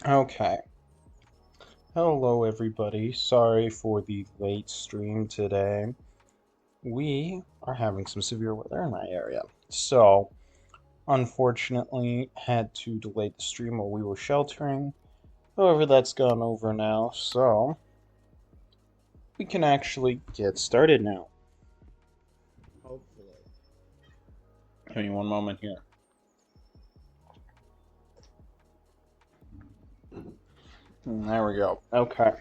Okay. Hello, everybody. Sorry for the late stream today. We are having some severe weather in my area, so unfortunately had to delay the stream while we were sheltering. However, that's gone over now, so we can actually get started now. Hopefully. Give me one moment here. There we go. Okay.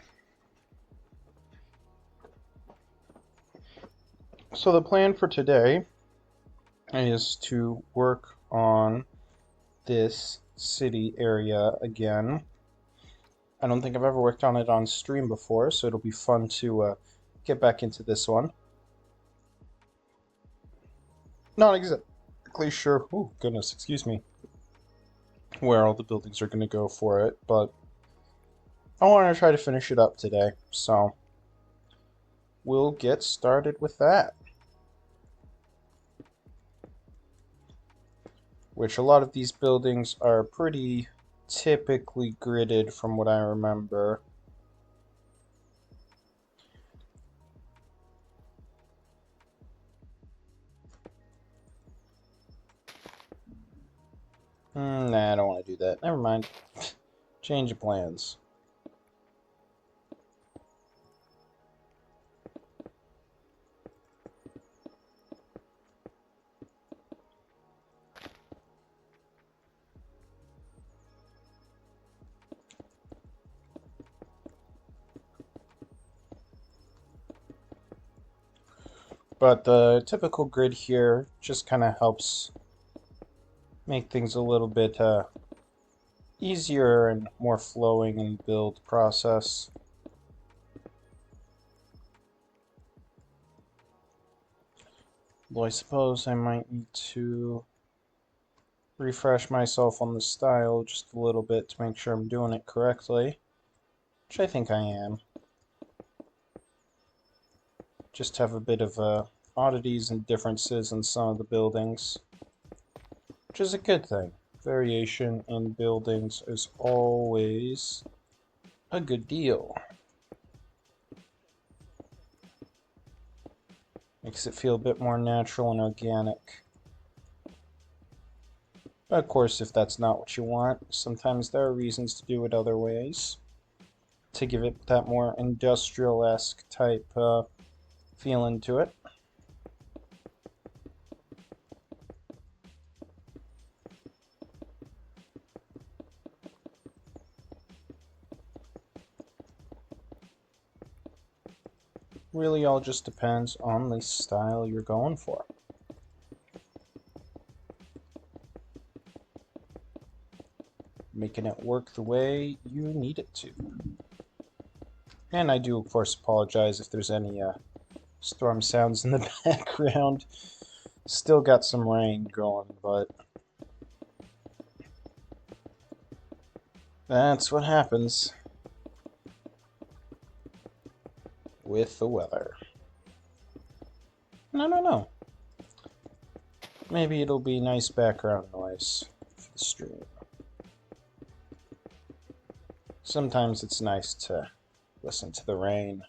So the plan for today is to work on this city area again. I don't think I've ever worked on it on stream before, so it'll be fun to get back into this one. Not exactly sure, oh goodness, excuse me, where all the buildings are going to go for it, but I want to try to finish it up today, so we'll get started with that. Which a lot of these buildings are pretty typically gridded from what I remember. Nah, I don't want to do that. Never mind. Change of plans. But the typical grid here just kind of helps make things a little bit easier and more flowing in the build process. Well, I suppose I might need to refresh myself on the style just a little bit to make sure I'm doing it correctly, which I think I am. Just have a bit of oddities and differences in some of the buildings, which is a good thing. Variation in buildings is always a good deal. Makes it feel a bit more natural and organic. But of course, if that's not what you want, sometimes there are reasons to do it other ways, to give it that more industrial-esque type feeling to it. Really all just depends on the style you're going for. Making it work the way you need it to. And I do, of course, apologize if there's any storm sounds in the background. Still got some rain going, but that's what happens with the weather. No. Maybe it'll be nice background noise for the stream. Sometimes it's nice to listen to the rain.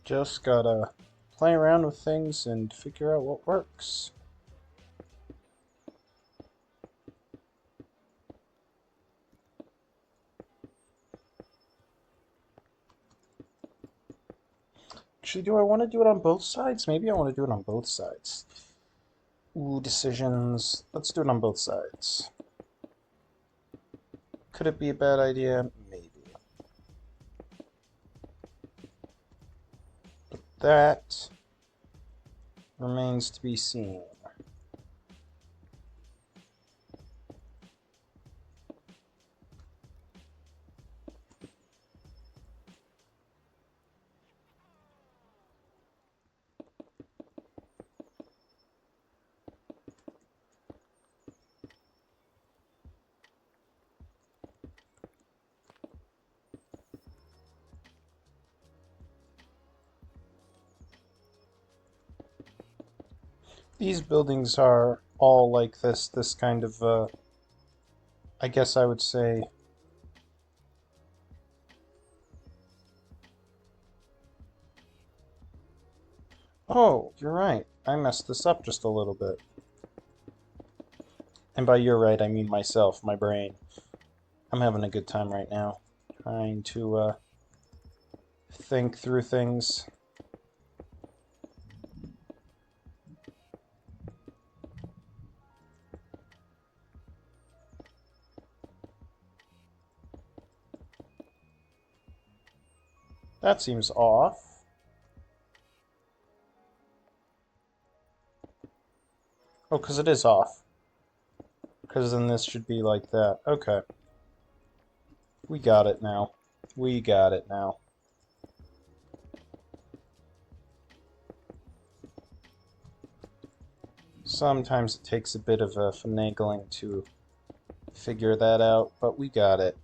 Just gotta play around with things and figure out what works. Actually, do I want to do it on both sides? Maybe I want to do it on both sides. Ooh, decisions. Let's do it on both sides. Could it be a bad idea? Maybe. But that remains to be seen. These buildings are all like this kind of, I guess I would say, oh, you're right. I messed this up just a little bit. And by you're right, I mean myself, my brain. I'm having a good time right now, trying to think through things. That seems off. Oh, because it is off. Because then this should be like that. Okay. We got it now. We got it now. Sometimes it takes a bit of finagling to figure that out, but we got it.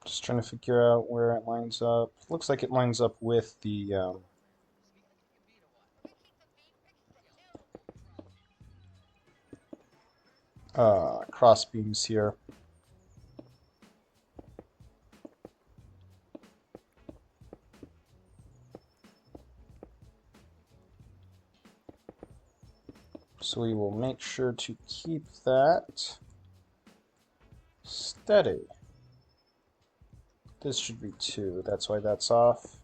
Just trying to figure out where it lines up. Looks like it lines up with the cross beams here. So we will make sure to keep that steady. This should be 2, that's why that's off.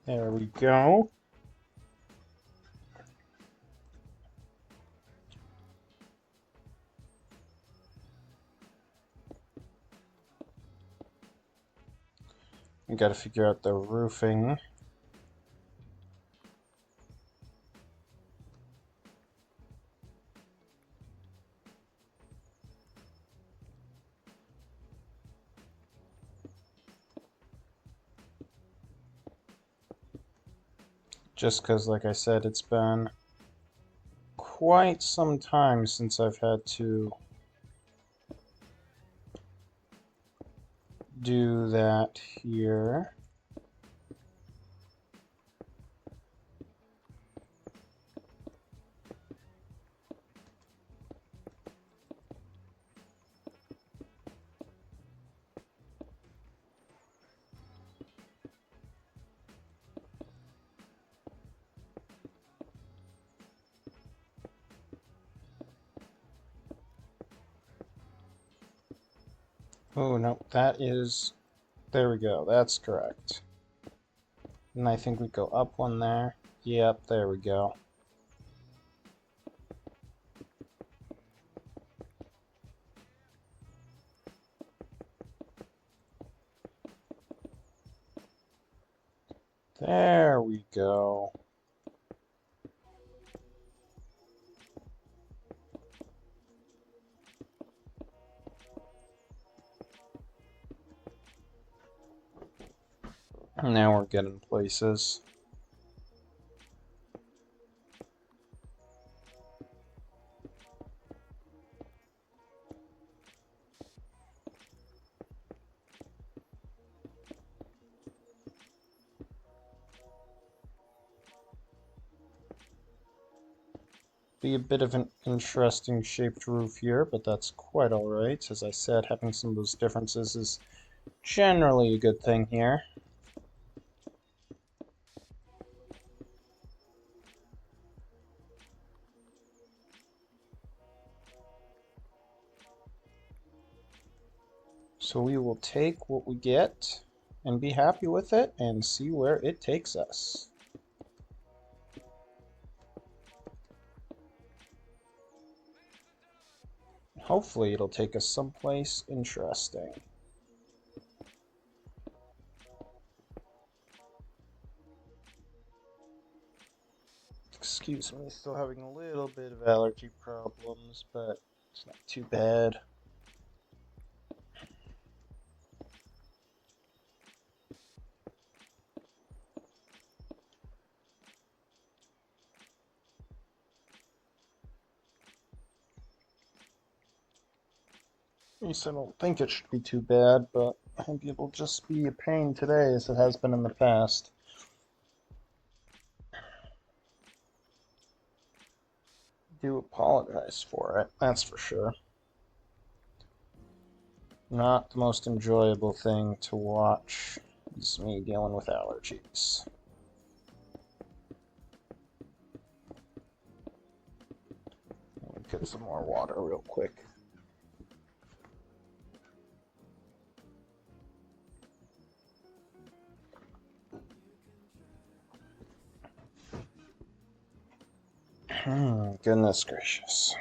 There we go. We got to figure out the roofing. Just because, like I said, it's been quite some time since I've had to do that here. Oh, no, that is... There we go, that's correct. And I think we go up one there. Yep, there we go. There we go. Now we're getting places. Be a bit of an interesting shaped roof here, but that's quite alright. As I said, having some of those differences is generally a good thing here. So we will take what we get and be happy with it and see where it takes us. Hopefully it'll take us someplace interesting. Excuse me, still having a little bit of allergy problems, but it's not too bad. At least I don't think it should be too bad, but maybe it'll just be a pain today as it has been in the past. Do apologize for it, that's for sure. Not the most enjoyable thing to watch is me dealing with allergies. Let me get some more water real quick. Goodness gracious.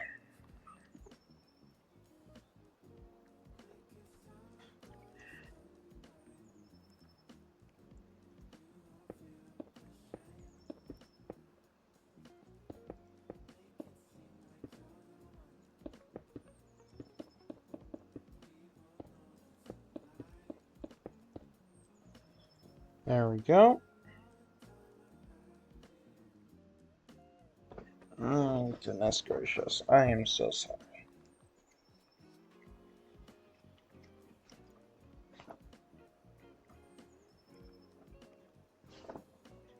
There we go. Goodness gracious. I am so sorry.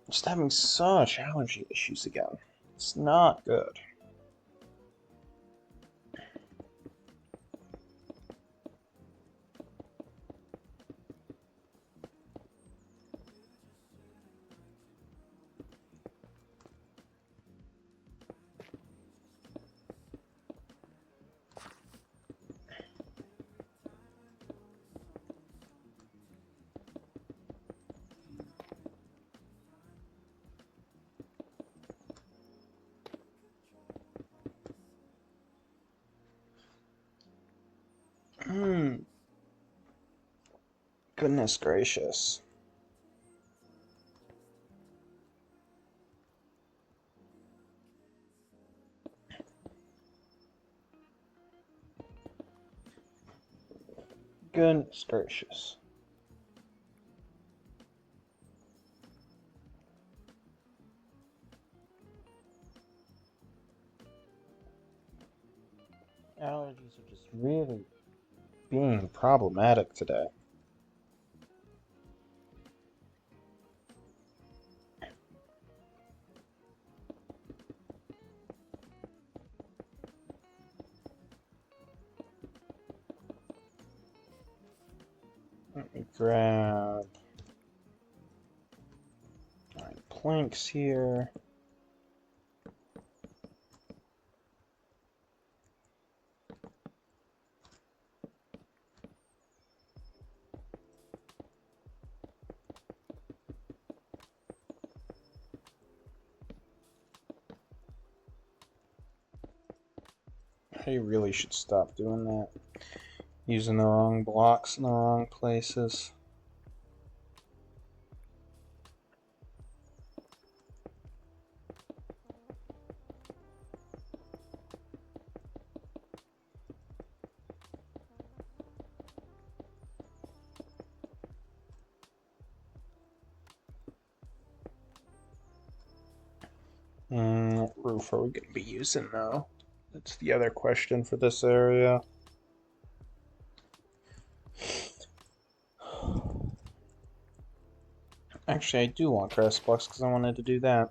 Just having such allergy issues again. It's not good. Goodness gracious. Goodness gracious. Allergies are just really being problematic today. Let me grab my planks here. I really should stop doing that. Using the wrong blocks in the wrong places. What roof are we going to be using though? That's the other question for this area. Actually, I do want grass blocks because I wanted to do that.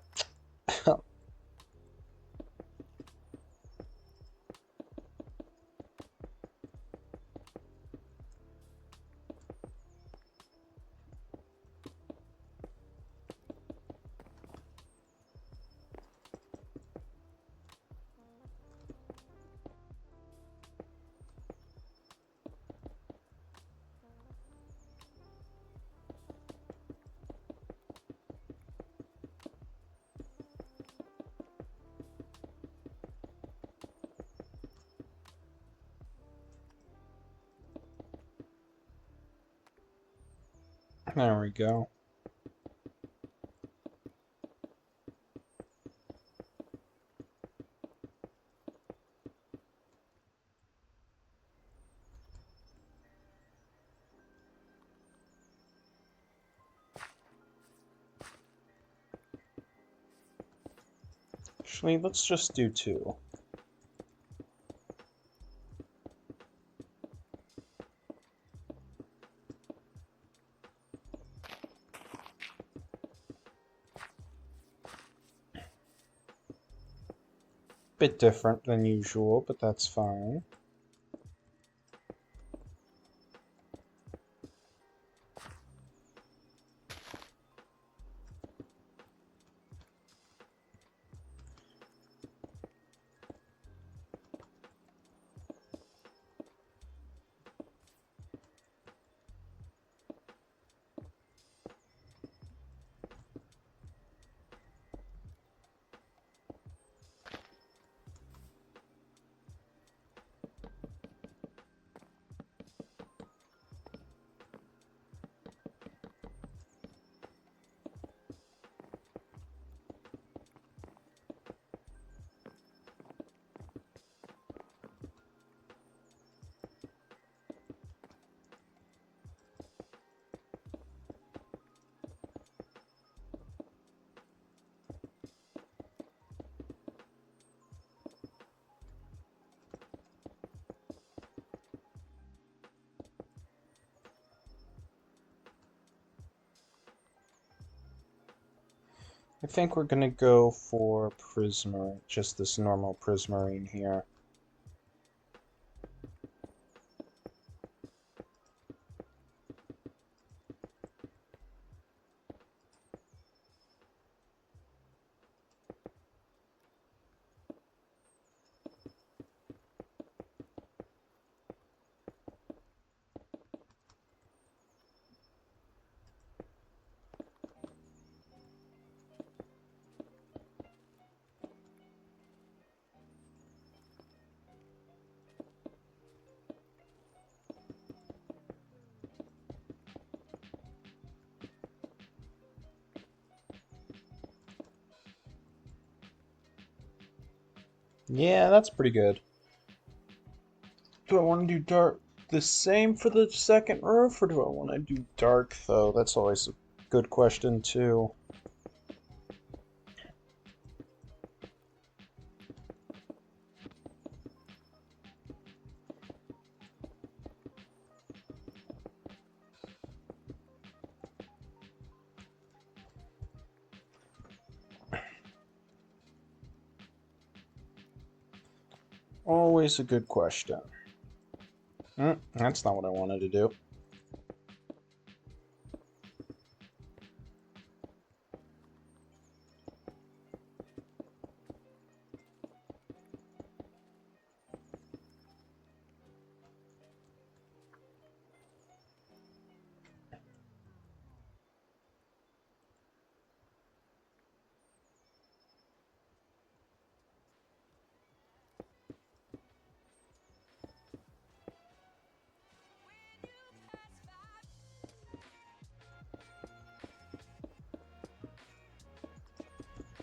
There we go. Actually, let's just do 2. Bit different than usual, but that's fine. I think we're gonna go for Prismarine, just this normal Prismarine here. Yeah, that's pretty good. Do I want to do dark the same for the second roof, or do I want to do dark, though? That's always a good question, too. Always a good question. That's not what I wanted to do.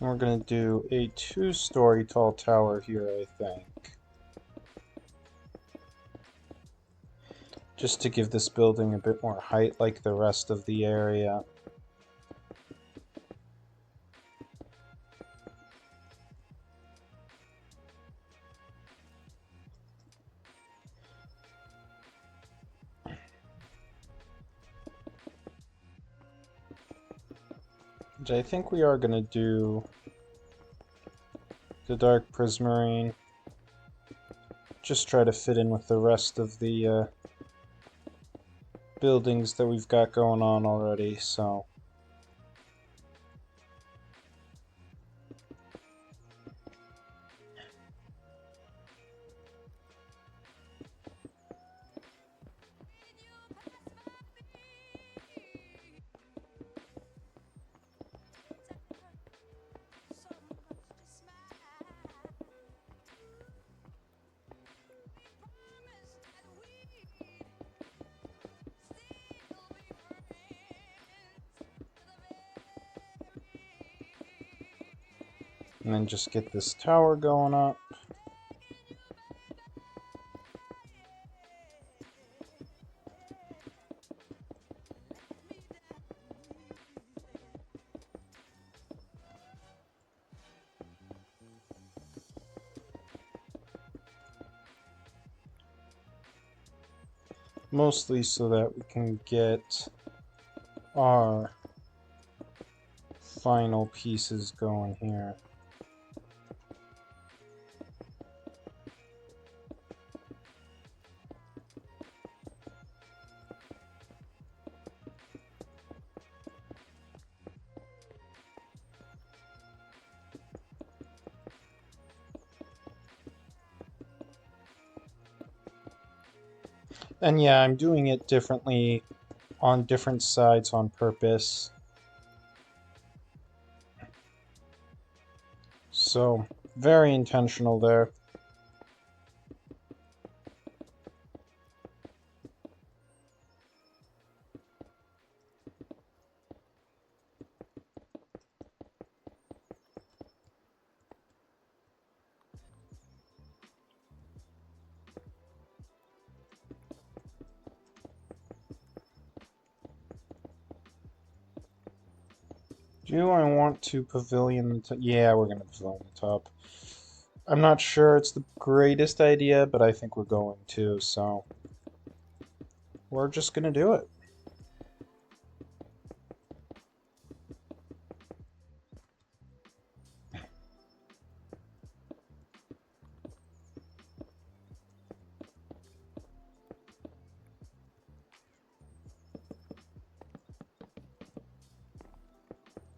We're going to do a 2-story tall tower here, I think. Just to give this building a bit more height like the rest of the area. which I think we are going to do the dark prismarine. Just try to fit in with the rest of the buildings that we've got going on already, so... And then just get this tower going up. Mostly so that we can get our final pieces going here. And yeah, I'm doing it differently on different sides on purpose. So, very intentional there. Do I want to pavilion the top? Yeah, we're going to pavilion the top. I'm not sure it's the greatest idea, but I think we're going to, so we're just going to do it.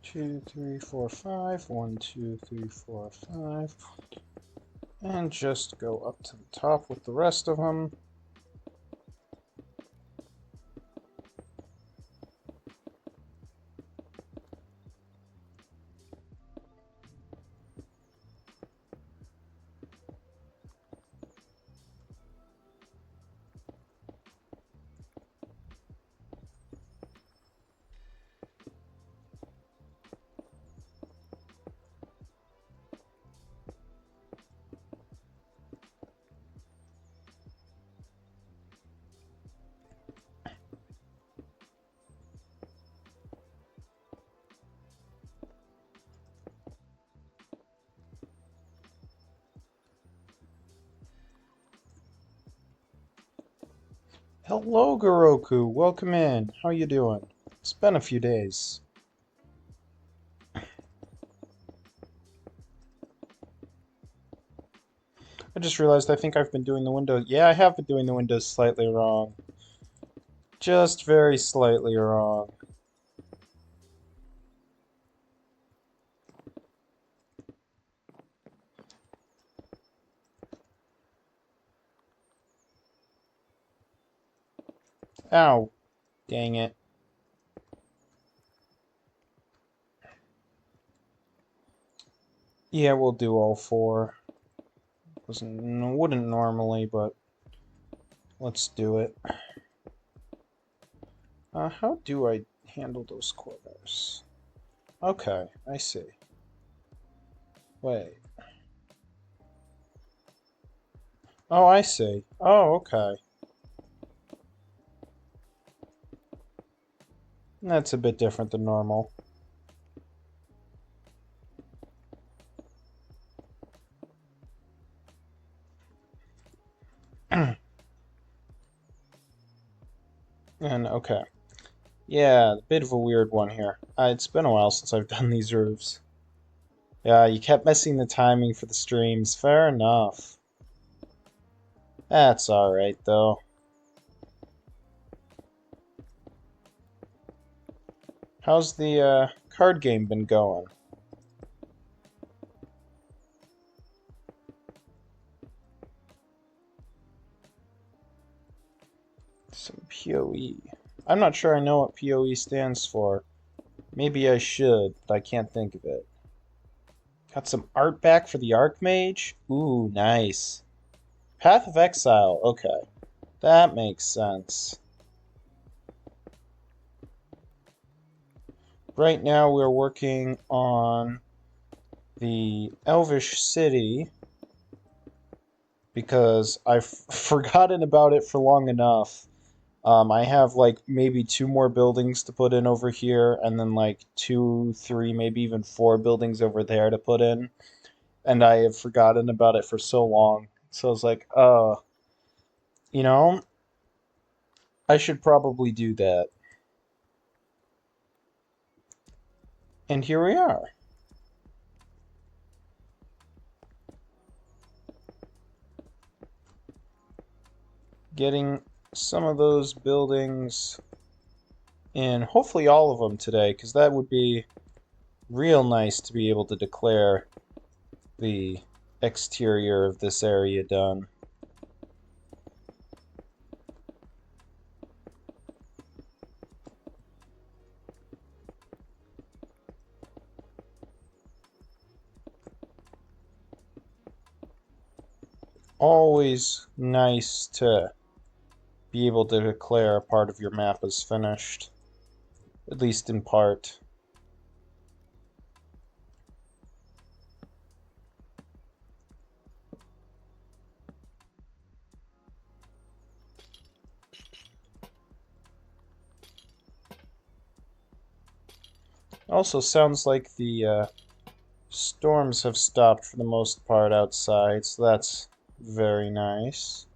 Two, three, four, five. 1, 2, 3, 4, 5. And just go up to the top with the rest of them. Hello, Goroku. Welcome in. How you doing? It's been a few days. I just realized I think I've been doing the windows. Yeah, I have been doing the windows slightly wrong. Just very slightly wrong. Ow. Dang it. Yeah, we'll do all 4. Wouldn't normally, but let's do it. How do I handle those corners? Okay, I see. Wait. Oh, I see. Oh, okay. That's a bit different than normal. And okay. Yeah, a bit of a weird one here. It's been a while since I've done these roofs. Yeah, you kept missing the timing for the streams. Fair enough. That's alright, though. How's the card game been going? Some PoE. I'm not sure I know what PoE stands for. Maybe I should, but I can't think of it. Got some art back for the Archmage? Ooh, nice. Path of Exile, okay. That makes sense. Right now we're working on the Elvish city because I've forgotten about it for long enough. I have like maybe 2 more buildings to put in over here, and then like 2, 3, maybe even 4 buildings over there to put in. And I have forgotten about it for so long. So I was like, you know, I should probably do that. And here we are. Getting some of those buildings in, hopefully all of them today, because that would be real nice to be able to declare the exterior of this area done. Always nice to be able to declare a part of your map as finished, at least in part. Also sounds like the storms have stopped for the most part outside, so that's very nice.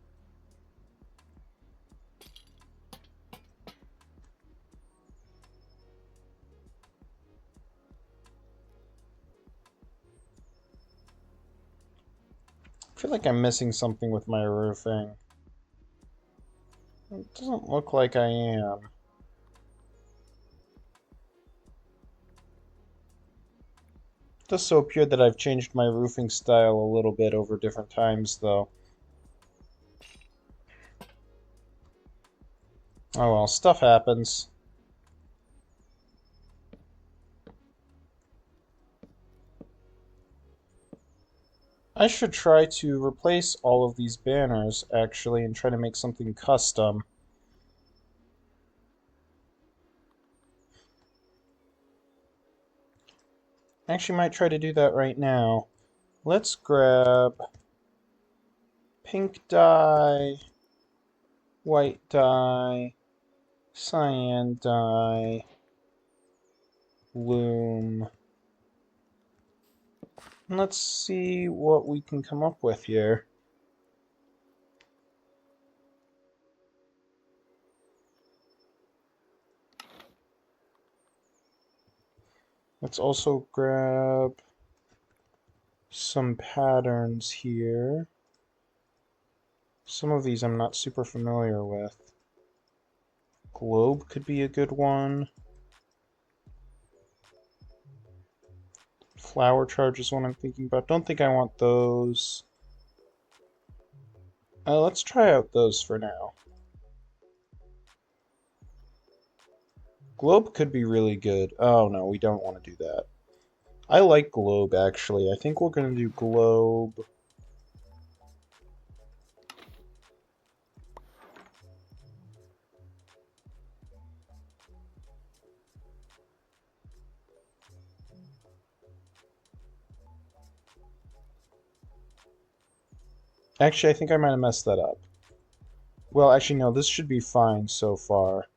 I feel like I'm missing something with my roofing. It doesn't look like I am. It does so appear that I've changed my roofing style a little bit over different times, though. Oh well, stuff happens. I should try to replace all of these banners, actually, and try to make something custom. I actually might try to do that right now. Let's grab pink dye, white dye, cyan dye, loom. And let's see what we can come up with here. Let's also grab some patterns here. Some of these I'm not super familiar with. Globe could be a good one. Flower charge is one I'm thinking about. Don't think I want those. Let's try out those for now. Globe could be really good. Oh no, we don't want to do that. I like globe, actually. I think we're going to do globe. Actually, I think I might have messed that up. Well, actually, no, this should be fine so far.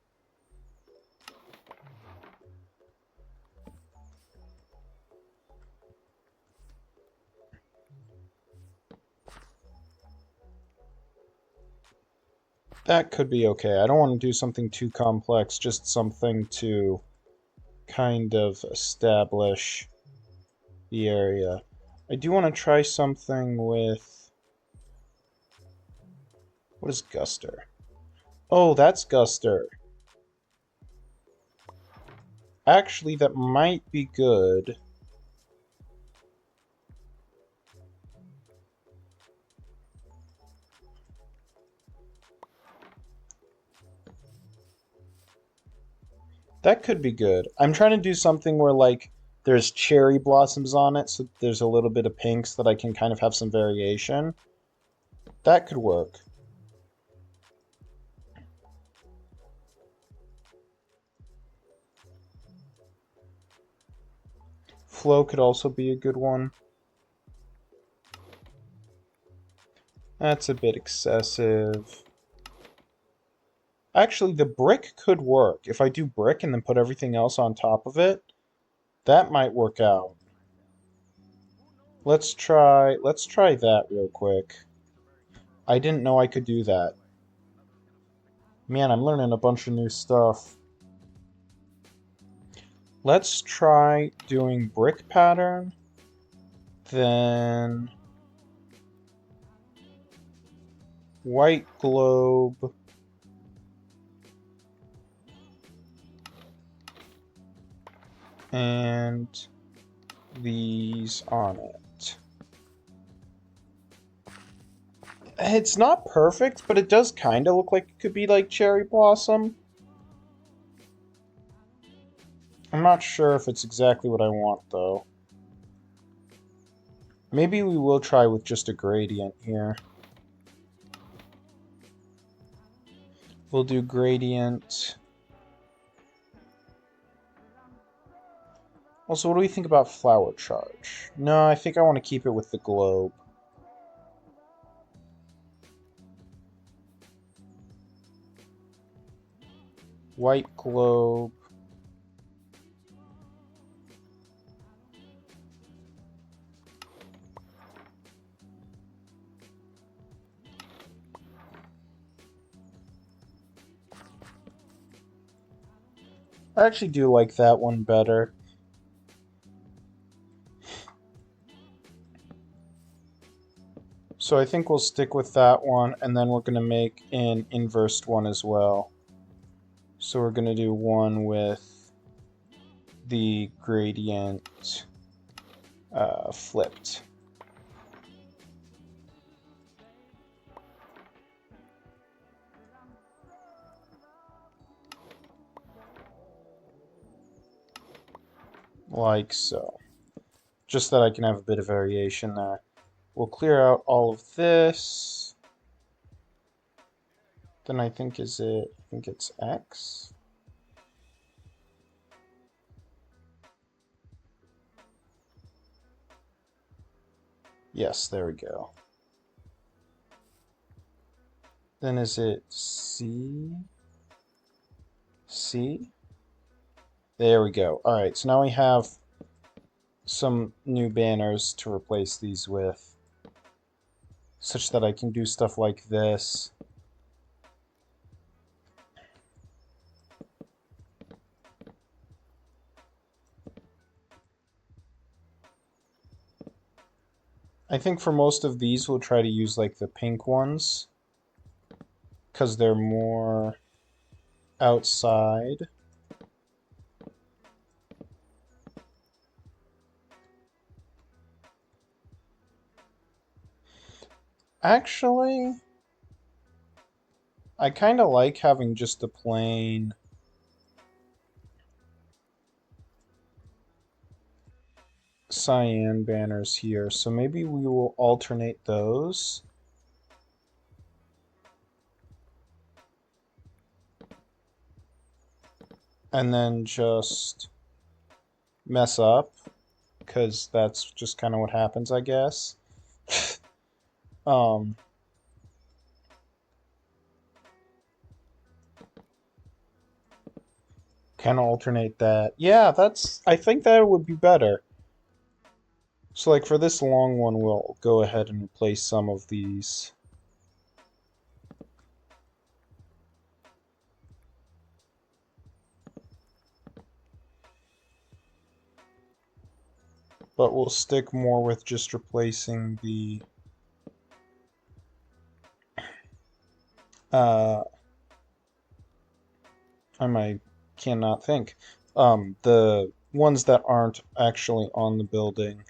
That could be okay. I don't want to do something too complex, just something to kind of establish the area. I do want to try something with... What is Guster? Oh, that's Guster. Actually, that might be good. That could be good. I'm trying to do something where, like, there's cherry blossoms on it, so there's a little bit of pinks that I can kind of have some variation. That could work. Flow could also be a good one. That's a bit excessive. Actually, the brick could work. If I do brick and then put everything else on top of it, that might work out. Let's try that real quick. I didn't know I could do that. Man, I'm learning a bunch of new stuff. Let's try doing brick pattern, then white globe, and these on it. It's not perfect, but it does kind of look like it could be like cherry blossom. I'm not sure if it's exactly what I want, though. Maybe we will try with just a gradient here. We'll do gradient. Also, what do we think about flower charge? No, I think I want to keep it with the globe. White globe. I actually do like that one better. So I think we'll stick with that one, and then we're going to make an inversed one as well. So we're going to do one with the gradient flipped. Like so. Just that I can have a bit of variation there. We'll clear out all of this. Then I think it's X. Yes, there we go. Then is it C? C? There we go. Alright, so now we have some new banners to replace these with, such that I can do stuff like this. I think for most of these we'll try to use like the pink ones, because they're more outside. Actually, I kind of like having just a plain cyan banners here, so maybe we will alternate those. And then just mess up, because that's just kind of what happens, I guess. Kind of alternate that. Yeah, I think that would be better. So like for this long one, we'll go ahead and replace some of these. but we'll stick more with just replacing the uh, I cannot think. The ones that aren't actually on the building.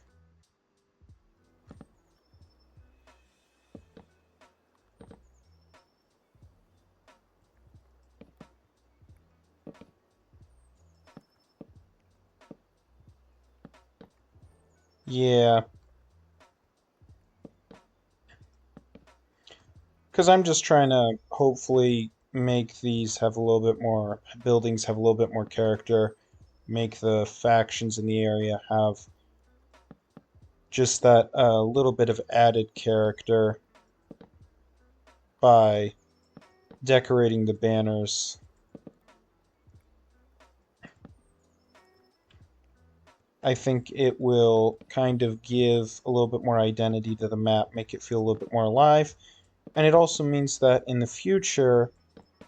Yeah, because I'm just trying to hopefully make these have a little bit more, buildings have a little bit more character, make the factions in the area have just that little bit of added character by decorating the banners. I think it will kind of give a little bit more identity to the map, make it feel a little bit more alive. And it also means that in the future,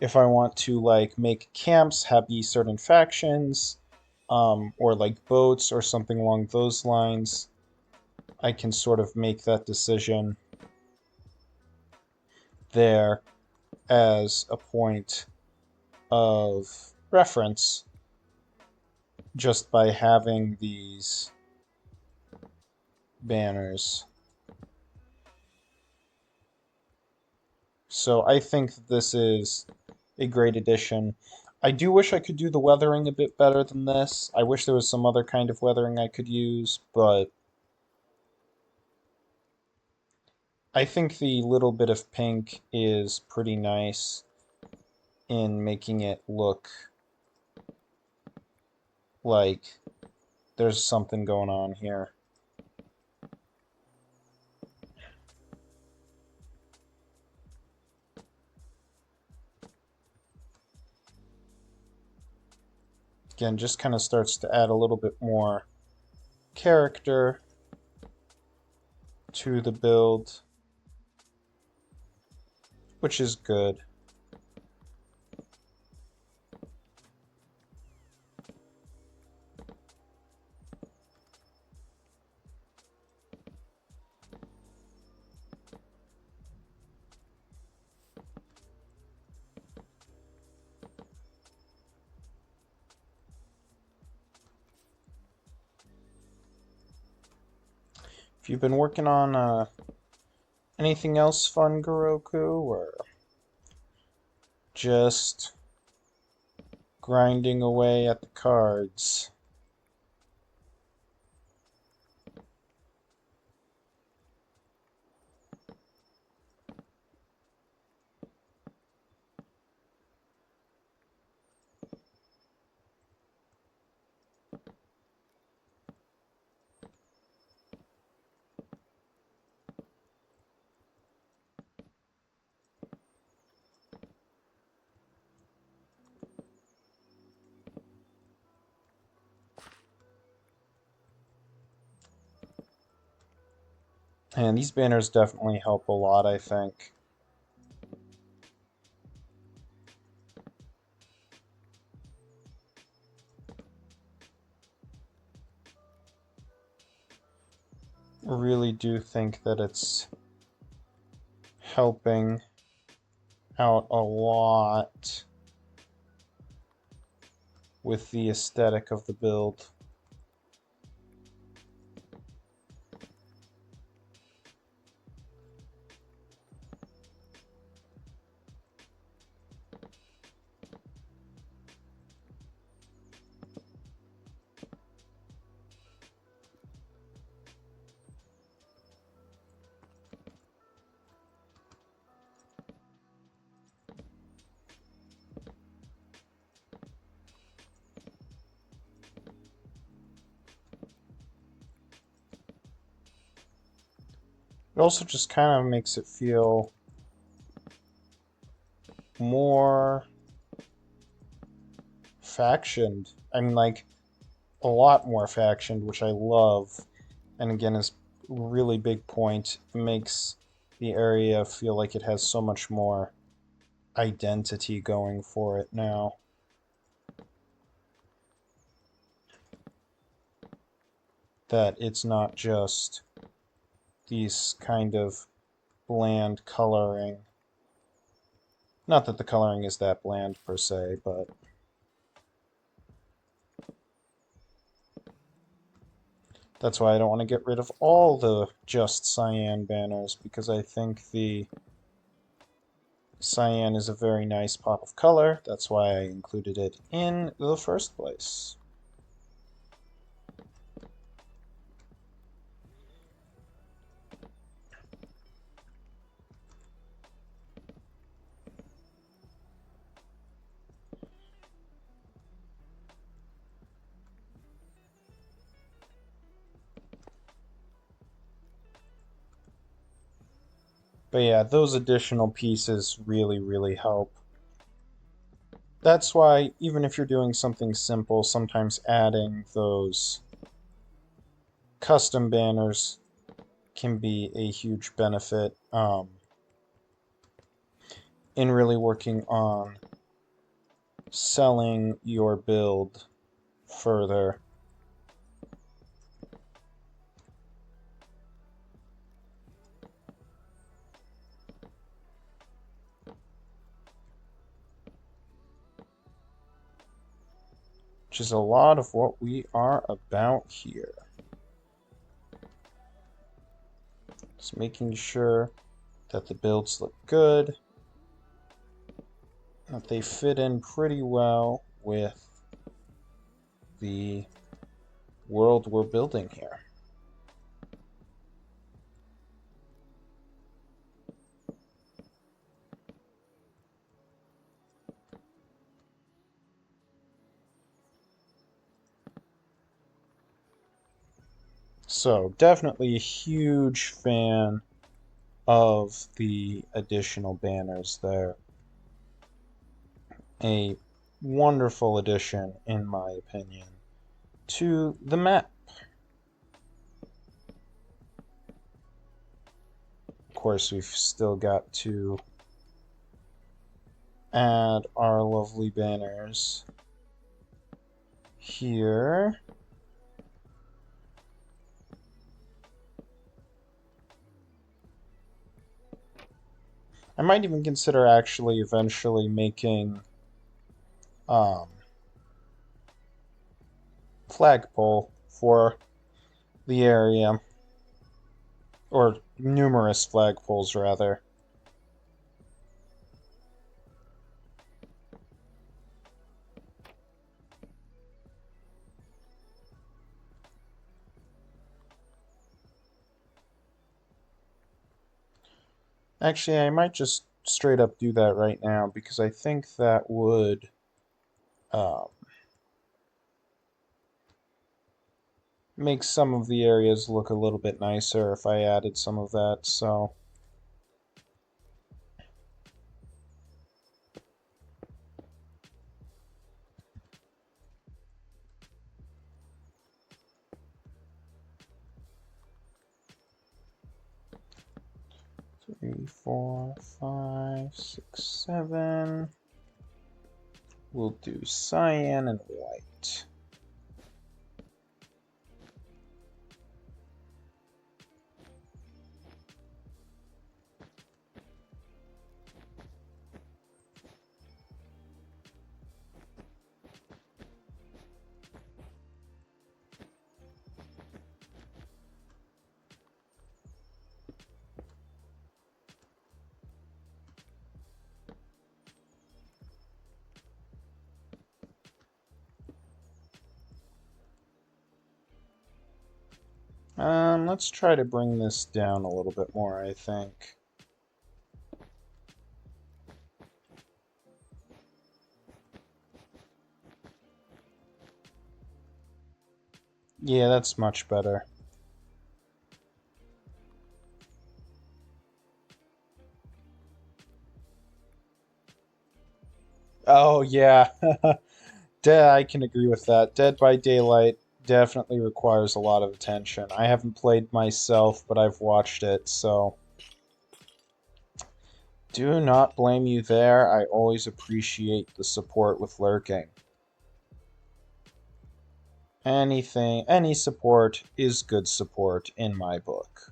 if I want to like make camps be certain factions, or like boats or something along those lines, I can sort of make that decision there as a point of reference just by having these banners. So I think this is a great addition. I do wish I could do the weathering a bit better than this. I wish there was some other kind of weathering I could use, but I think the little bit of pink is pretty nice in making it look like there's something going on here. Again, just kind of starts to add a little bit more character to the build, which is good. If you've been working on anything else fun, Guroku, or just grinding away at the cards? And these banners definitely help a lot, I think. I really do think that it's helping out a lot with the aesthetic of the build. It also just kind of makes it feel more factioned. I mean, like, a lot more factioned, which I love. And again, is a really big point. It makes the area feel like it has so much more identity going for it now. that it's not just these kind of bland coloring. Not that the coloring is that bland per se, but that's why I don't want to get rid of all the just cyan banners, because I think the cyan is a very nice pop of color. That's why I included it in the first place. But yeah, those additional pieces really, really help. That's why, even if you're doing something simple, sometimes adding those custom banners can be a huge benefit in really working on selling your build further. Which is a lot of what we are about here. Just making sure that the builds look good, that they fit in pretty well with the world we're building here. So, definitely a huge fan of the additional banners there. A wonderful addition, in my opinion, to the map. Of course, we've still got to add our lovely banners here. I might even consider actually eventually making flagpole for the area, or numerous flagpoles rather. Actually, I might just straight up do that right now, because I think that would make some of the areas look a little bit nicer if I added some of that, so... Three, 4, 5, 6, 7. We'll do cyan and white. Let's try to bring this down a little bit more, I think. Yeah, that's much better. Oh, yeah. I can agree with that. Dead by Daylight definitely requires a lot of attention. I haven't played myself, but I've watched it, so... Do not blame you there. I always appreciate the support with lurking. Any support is good support in my book.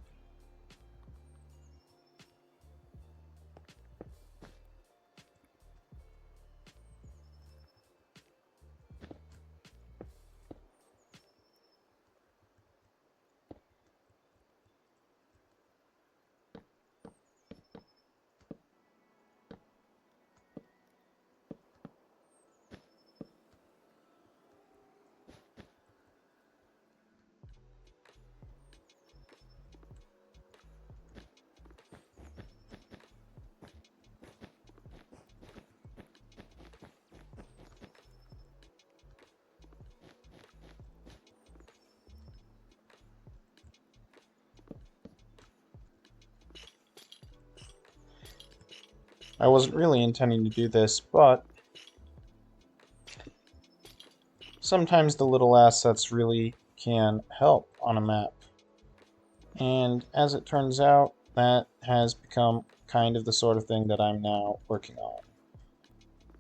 I wasn't really intending to do this, but sometimes the little assets really can help on a map. And as it turns out, that has become kind of the sort of thing that I'm now working on.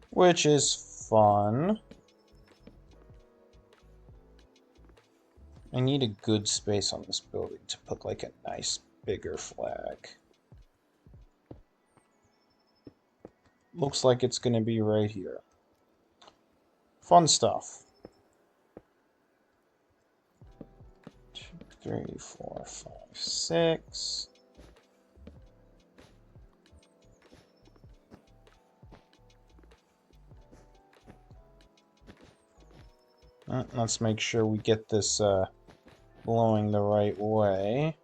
Which is fun. I need a good space on this building to put like a nice bigger flag. Looks like it's going to be right here. Fun stuff. 2, 3, 4, 5, 6. Let's make sure we get this blowing the right way.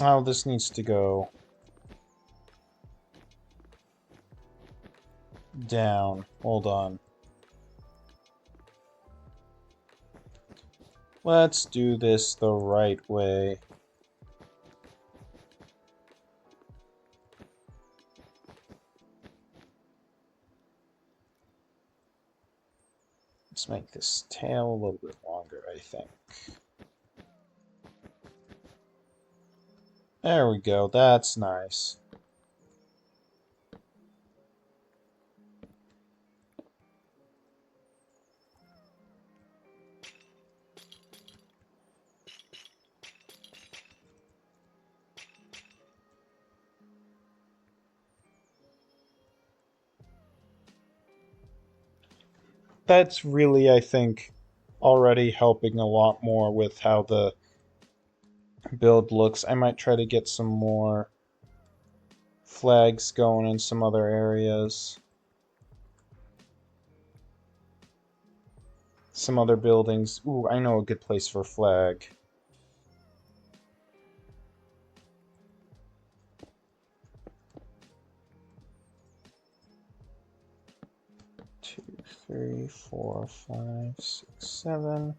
Oh, this needs to go down. Hold on. Let's do this the right way. Let's make this tail a little bit longer, I think. There we go, that's nice. That's really, I think, already helping a lot more with how the build looks. I might try to get some more flags going in some other areas. Some other buildings. Ooh, I know a good place for a flag. Two, 3, 4, 5, 6, 7.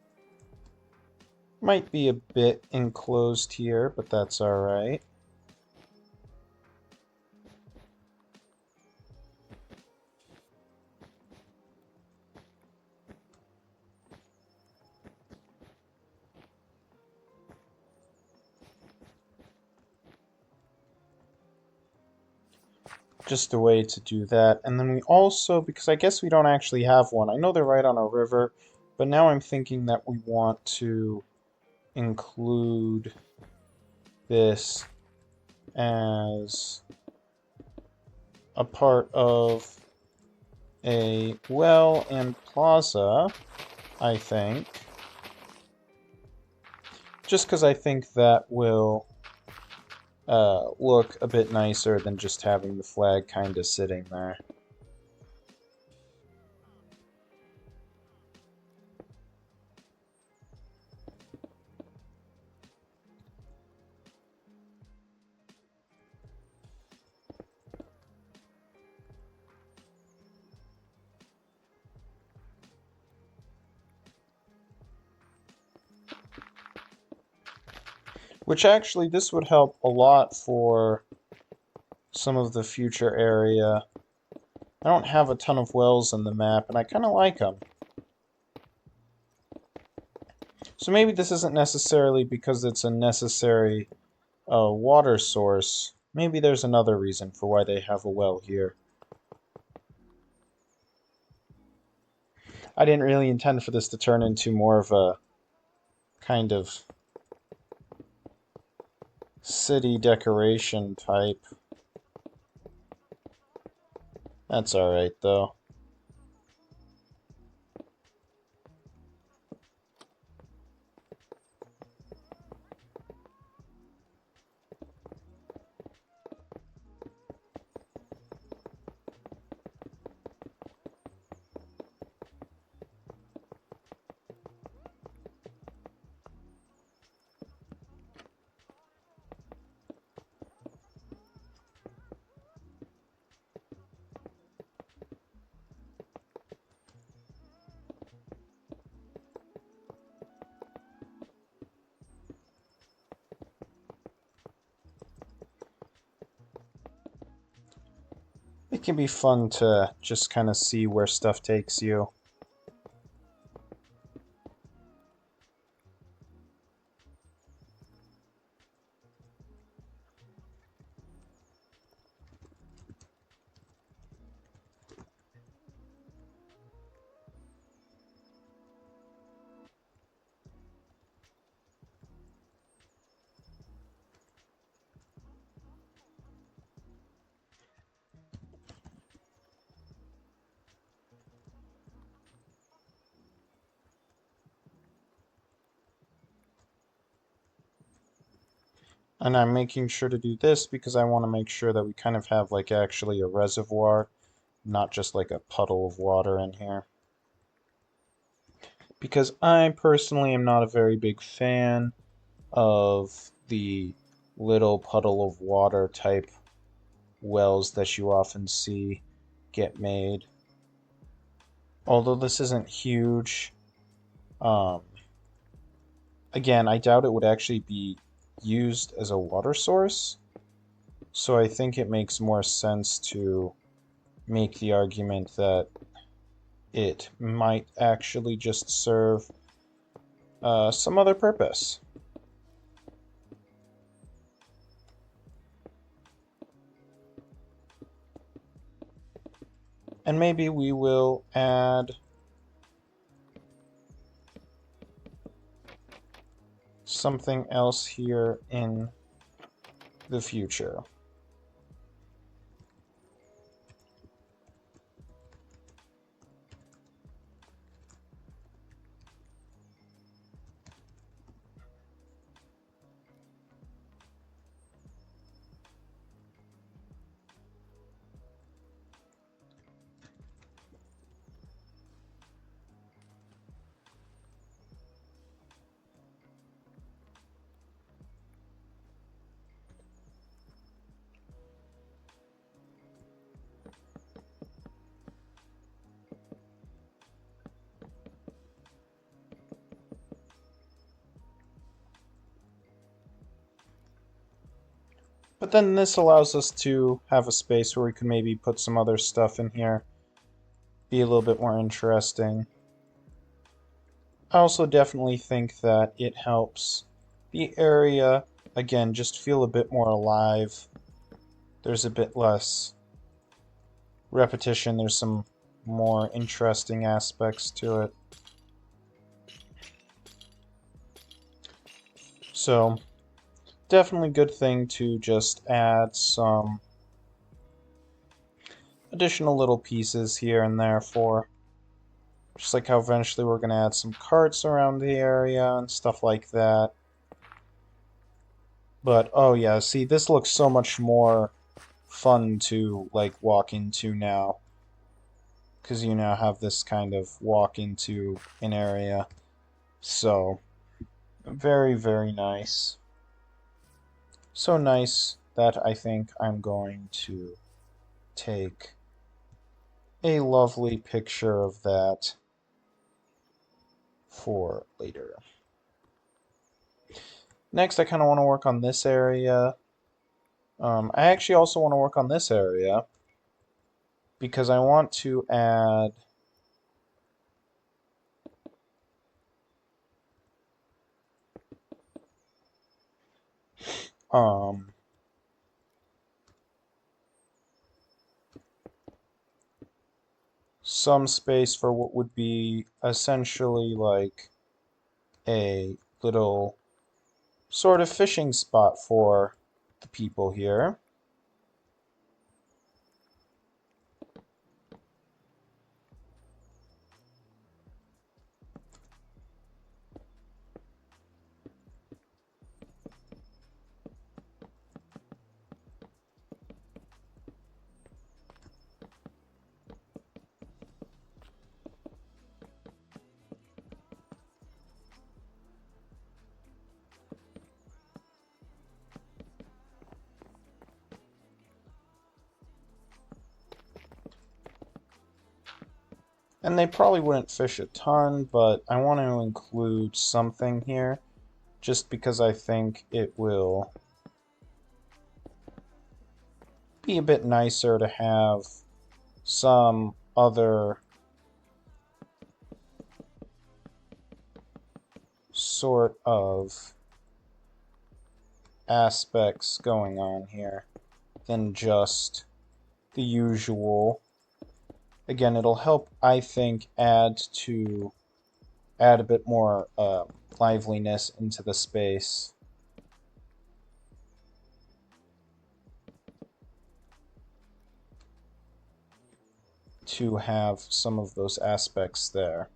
Might be a bit enclosed here, but that's alright. Just a way to do that. And then we also, because I guess we don't actually have one. I know they're right on a river, but now I'm thinking that we want to include this as a part of a well and plaza, I think. Just because I think that will look a bit nicer than just having the flag kind of sitting there. Which actually, this would help a lot for some of the future area. I don't have a ton of wells in the map, and I kind of like them. So maybe this isn't necessarily because it's a necessary water source. Maybe there's another reason for why they have a well here. I didn't really intend for this to turn into more of a kind of city decoration type. That's alright though. It can be fun to just kind of see where stuff takes you. And I'm making sure to do this because I want to make sure that we kind of have like actually a reservoir, not just like a puddle of water in here. Because I personally am not a very big fan of the little puddle of water type wells that you often see get made. Although this isn't huge, um, again, I doubt it would actually be used as a water source, so I think it makes more sense to make the argument that it might actually just serve some other purpose. And maybe we will add something else here in the future. But then this allows us to have a space where we can maybe put some other stuff in here, be a little bit more interesting. I also definitely think that it helps the area, again, just feel a bit more alive. There's a bit less repetition, there's some more interesting aspects to it. So, definitely good thing to just add some additional little pieces here and there for. Just like how eventually we're going to add some carts around the area and stuff like that. But, oh yeah, see, this looks so much more fun to, like, walk into now. Because you now have this kind of walk into an area. So, very, very nice. So nice that I think I'm going to take a lovely picture of that for later. Next, I kind of want to work on this area. I actually also want to work on this area because I want to add um, some space for what would be essentially like a little sort of fishing spot for the people here. And they probably wouldn't fish a ton, but I want to include something here just because I think it will be a bit nicer to have some other sort of aspects going on here than just the usual. Again, it'll help, I think, add a bit more liveliness into the space. To have some of those aspects there,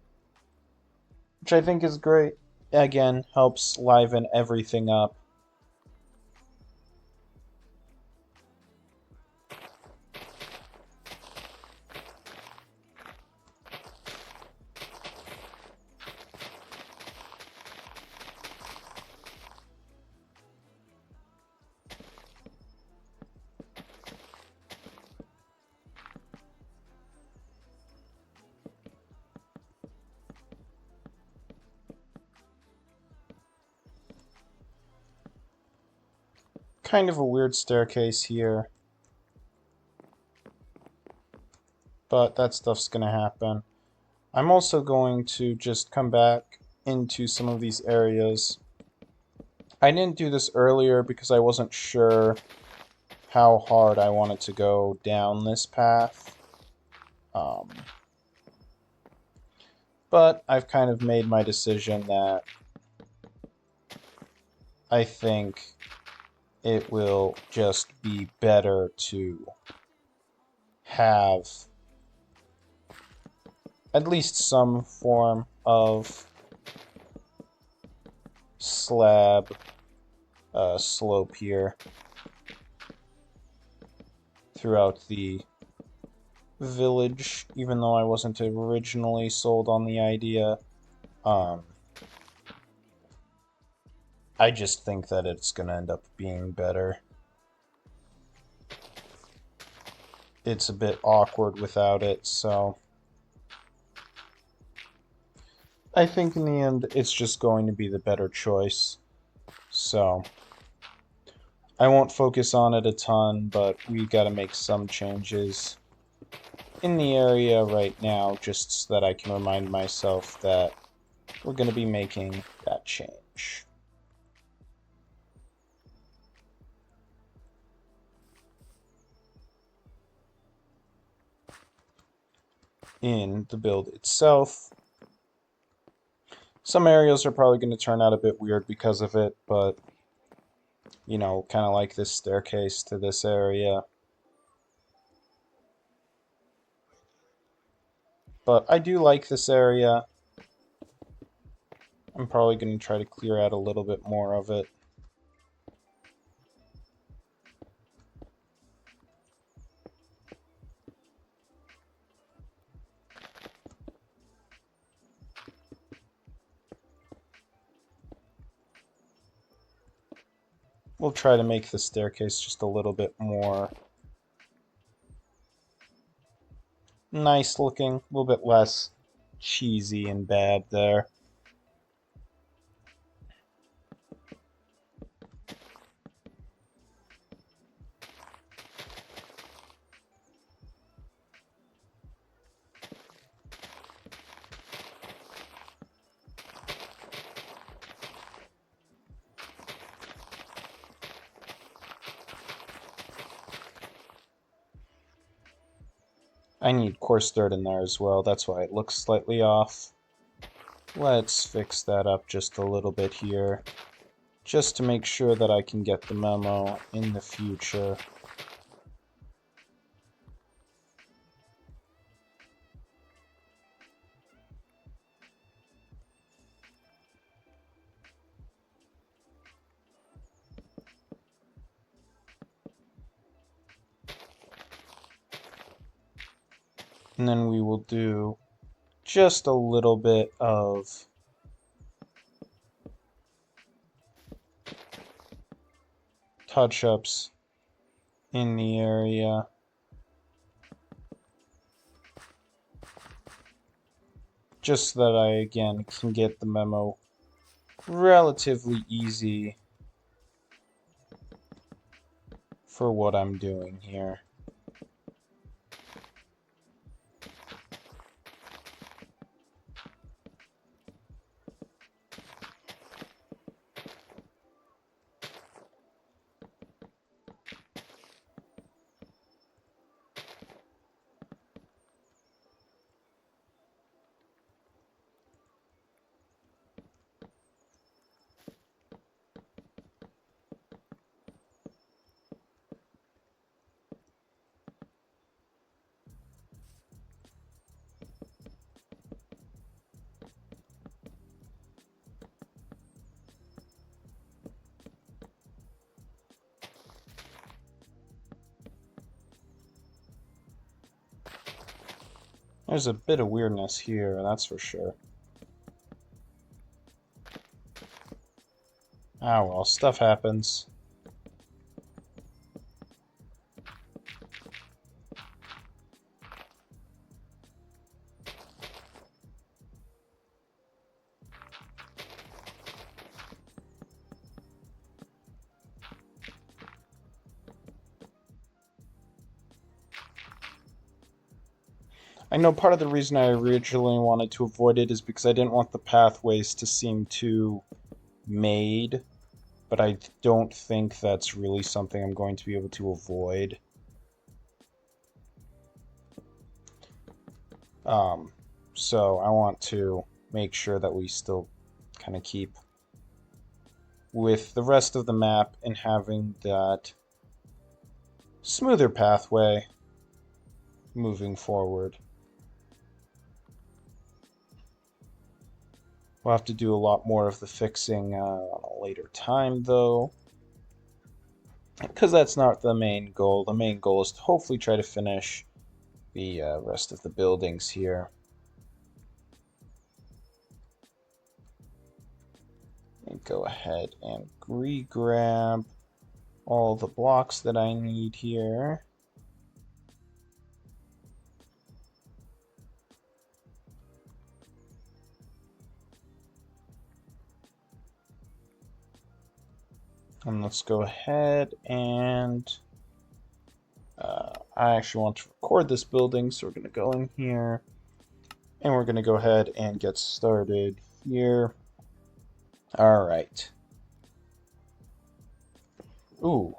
which I think is great. Again, helps liven everything up. Kind of a weird staircase here, but that stuff's gonna happen. I'm also going to just come back into some of these areas. I didn't do this earlier because I wasn't sure how hard I wanted to go down this path. But I've kind of made my decision that I think it will just be better to have at least some form of slab slope here throughout the village, even though I wasn't originally sold on the idea. I just think that it's going to end up being better. It's a bit awkward without it, so I think in the end it's just going to be the better choice. So I won't focus on it a ton, but we got to make some changes in the area right now just so that I can remind myself that we're going to be making that change. In the build itself, some areas are probably going to turn out a bit weird because of it, but you know, kind of like this staircase to this area. But I do like this area. I'm probably going to try to clear out a little bit more of it. We'll try to make the staircase just a little bit more nice looking, a little bit less cheesy and bad there. I need coarse dirt in there as well. That's why it looks slightly off. Let's fix that up just a little bit here, just to make sure that I can get the memo in the future. And then we will do just a little bit of touch-ups in the area. Just so that I, again, can get the memo relatively easy for what I'm doing here. There's a bit of weirdness here, that's for sure. Ah well, stuff happens. I know part of the reason I originally wanted to avoid it is because I didn't want the pathways to seem too made, but I don't think that's really something I'm going to be able to avoid. So I want to make sure that we still kind of keep with the rest of the map and having that smoother pathway moving forward. We'll have to do a lot more of the fixing on a later time, though, because that's not the main goal. The main goal is to hopefully try to finish the rest of the buildings here. And go ahead and re-grab all the blocks that I need here. And let's go ahead and I actually want to record this building, so we're going to go in here and we're going to go ahead and get started here. All right. Ooh,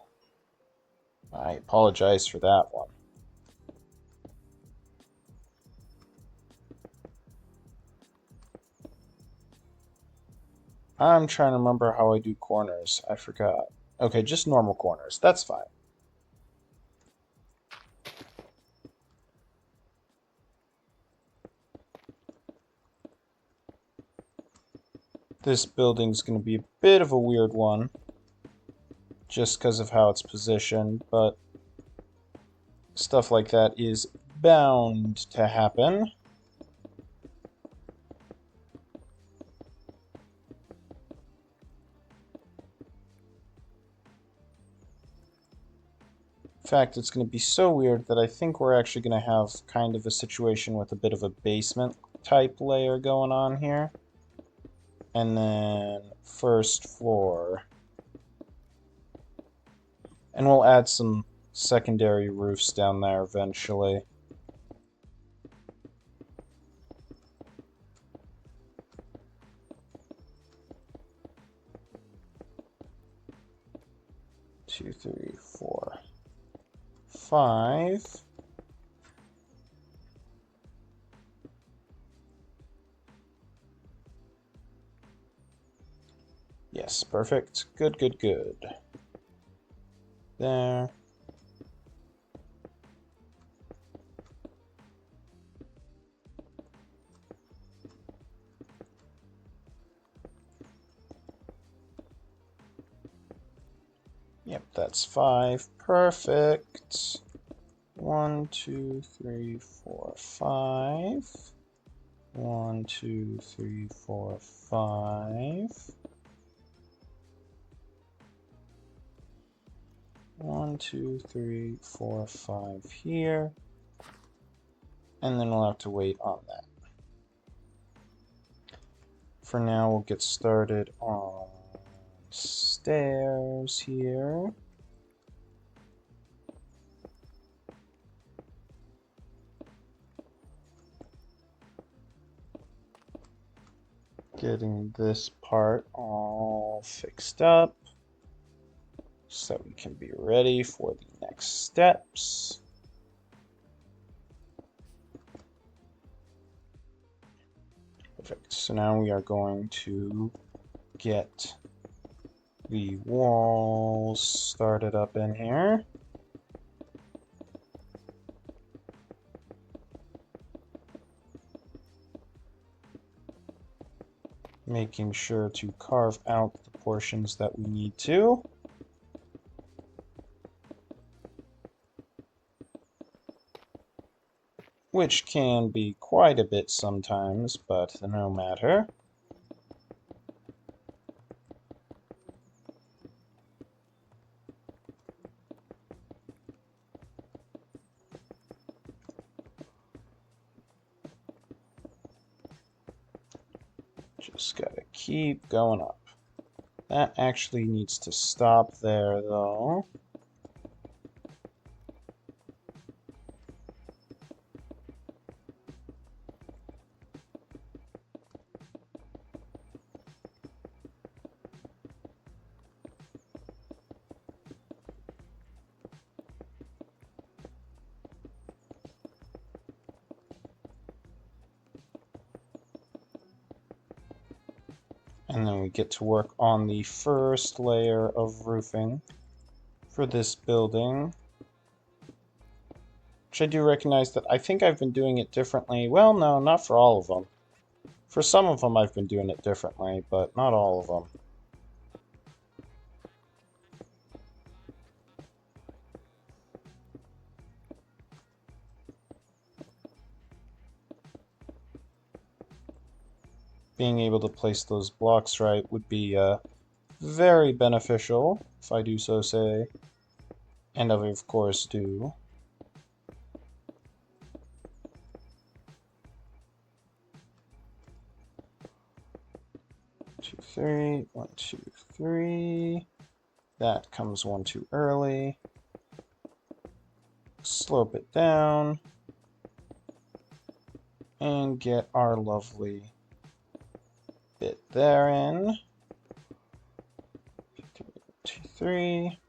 I apologize for that one. I'm trying to remember how I do corners. I forgot. Okay, just normal corners. That's fine. This building's going to be a bit of a weird one, just because of how it's positioned, but stuff like that is bound to happen. In fact, it's going to be so weird that I think we're actually going to have kind of a situation with a bit of a basement type layer going on here. And then first floor. And we'll add some secondary roofs down there eventually. Two, three, four, 5. Yes, perfect. Good, good, good. There. Yep, that's 5. Perfect. 1, 2, 3, 4, 5. 1, 2, 3, 4, 5. 1, 2, 3, 4, 5 here. And then we'll have to wait on that. For now, we'll get started on stairs here. Getting this part all fixed up so we can be ready for the next steps. Perfect. So now we are going to get the walls started up in here. Making sure to carve out the portions that we need to. Which can be quite a bit sometimes, but no matter. Just gotta keep going up. That actually needs to stop there, though. And then we get to work on the first layer of roofing for this building. Which I do recognize that I think I've been doing it differently. Well, no, not for all of them. For some of them I've been doing it differently, but not all of them. Being able to place those blocks right would be very beneficial, if I do so say. And I, of course, do. Two, 3. 1, 2, 3. That comes one too early. Slope it down. And get our lovely bit there in. 2, 3.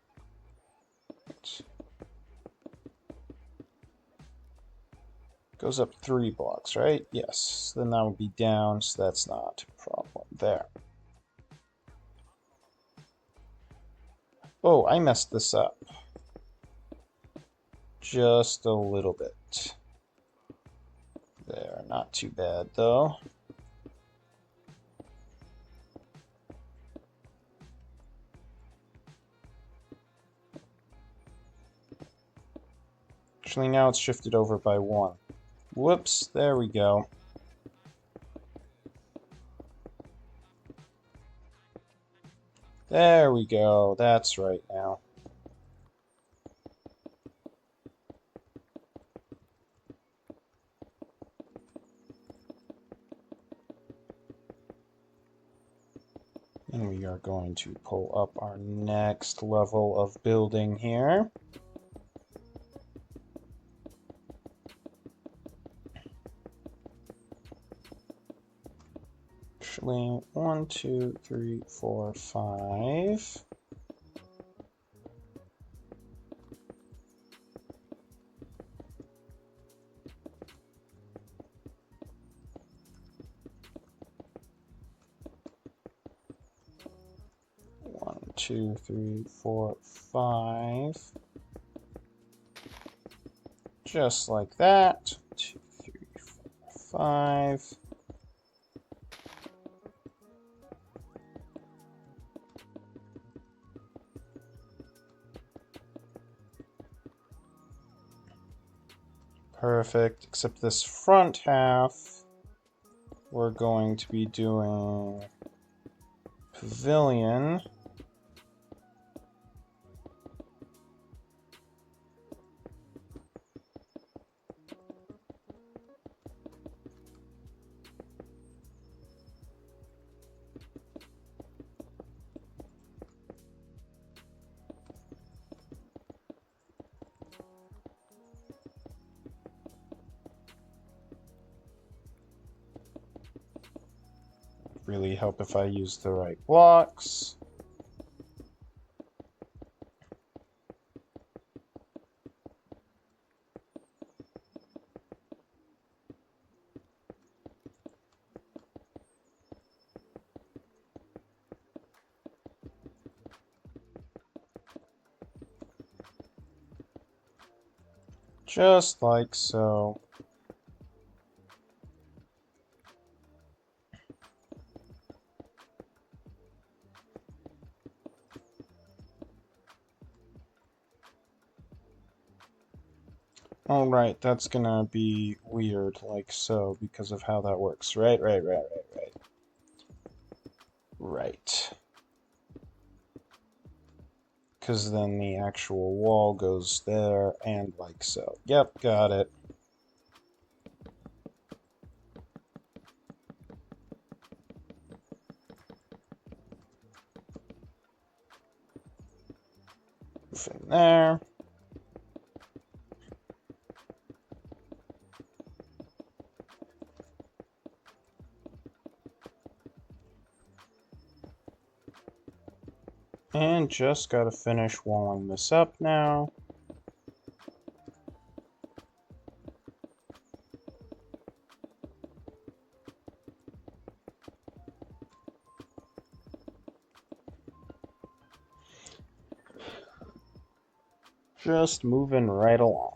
Goes up 3 blocks, right? Yes. Then that would be down, so that's not a problem there. Oh, I messed this up. Just a little bit. There, not too bad though. Actually, now it's shifted over by 1. Whoops, there we go. There we go, that's right now. And we are going to pull up our next level of building here. Actually, 1, 2, 3, 4, 5. 2, 3, 4, 5. Just like that. 2, 3, 4, 5. Perfect, except this front half, we're going to be doing pavilion. Really help if I use the right blocks. Just like so. Alright, that's gonna be weird, like so, because of how that works. Right. Right. Because then the actual wall goes there, and like so. Yep, got it. From there. And just gotta finish walling this up now. Just moving right along.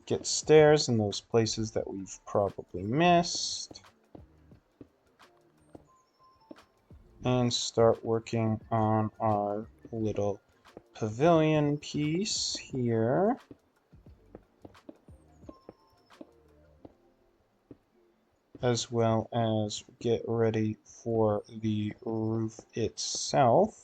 Get stairs in those places that we've probably missed. And start working on our little pavilion piece here. As well as get ready for the roof itself.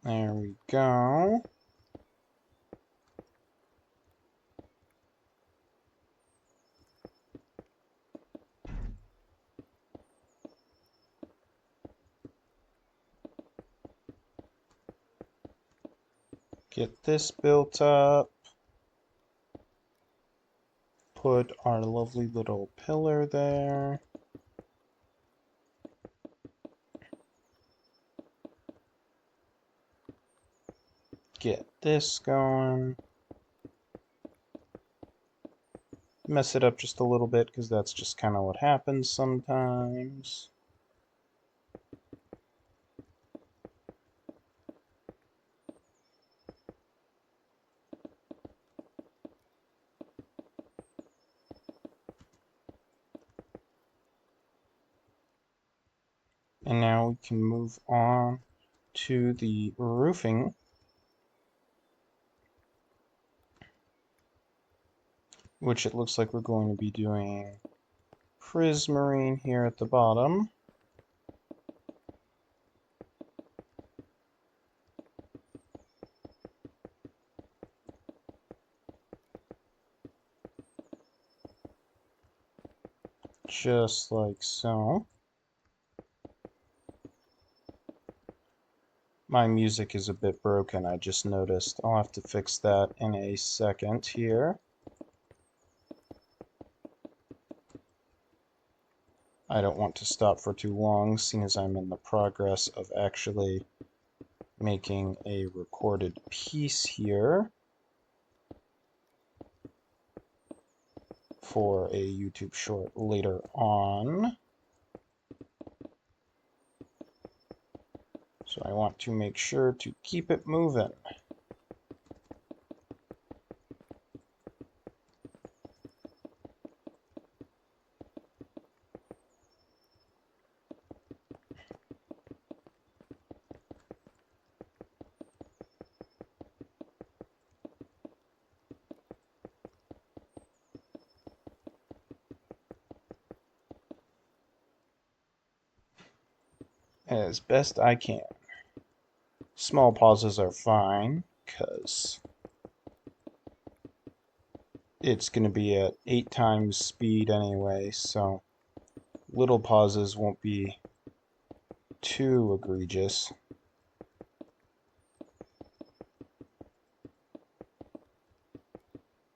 There we go. Get this built up. Put our lovely little pillar there. Get this going. Mess it up just a little bit because that's just kind of what happens sometimes. And now we can move on to the roofing, which it looks like we're going to be doing prismarine here at the bottom. Just like so. My music is a bit broken, I just noticed. I'll have to fix that in a second here. I don't want to stop for too long, seeing as I'm in the progress of actually making a recorded piece here for a YouTube short later on. So I want to make sure to keep it moving. As best I can. Small pauses are fine, because it's going to be at 8 times speed anyway, so little pauses won't be too egregious.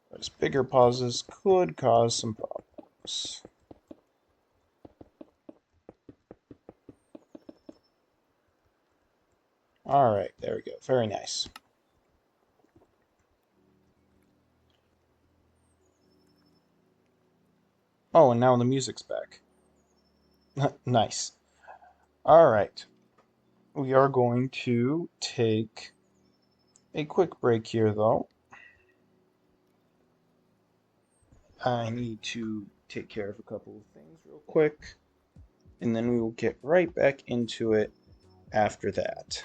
Whereas bigger pauses could cause some problems. Alright, there we go. Very nice. Oh, and now the music's back. Nice. Alright. We are going to take a quick break here, though. I need to take care of a couple of things real quick, and then we will get right back into it after that.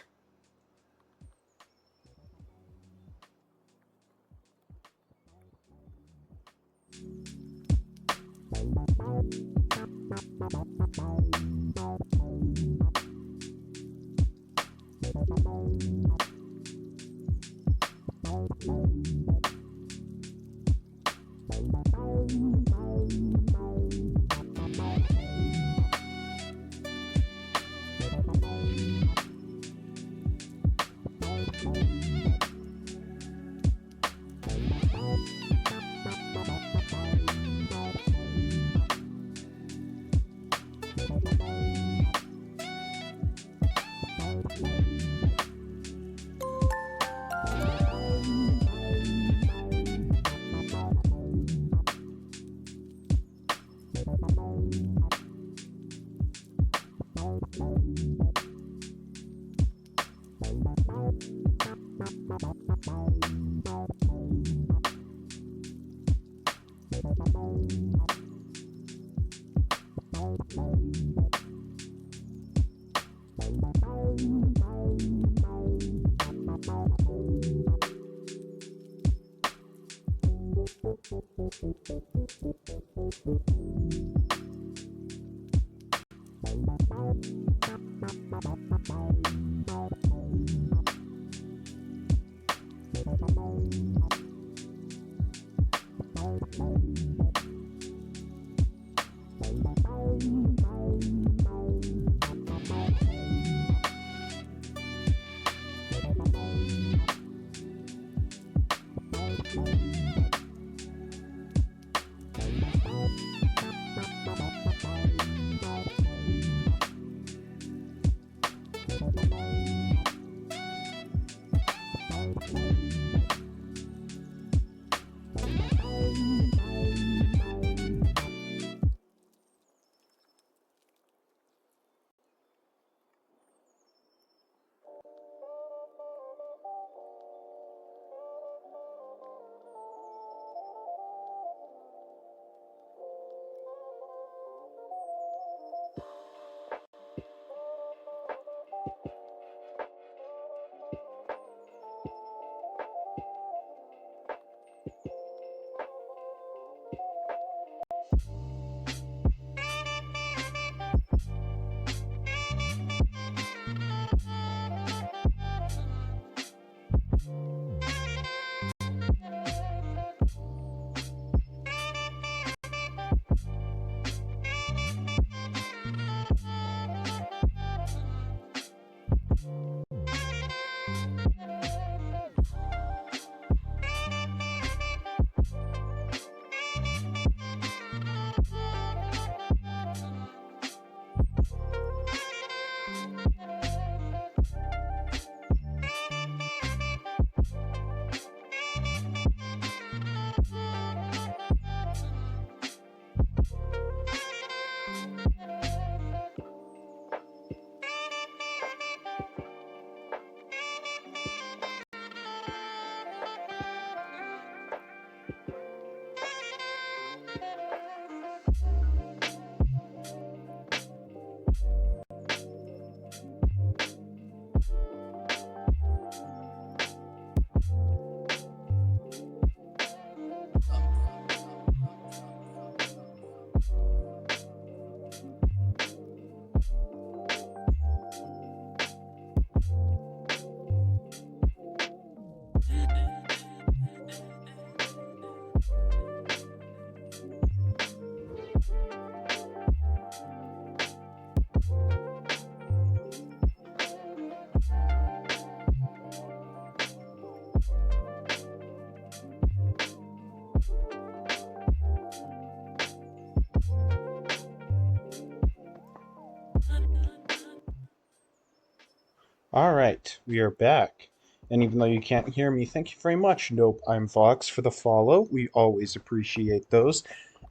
Alright, we are back. And even though you can't hear me, thank you very much. Nope, I'm Vox for the follow. We always appreciate those.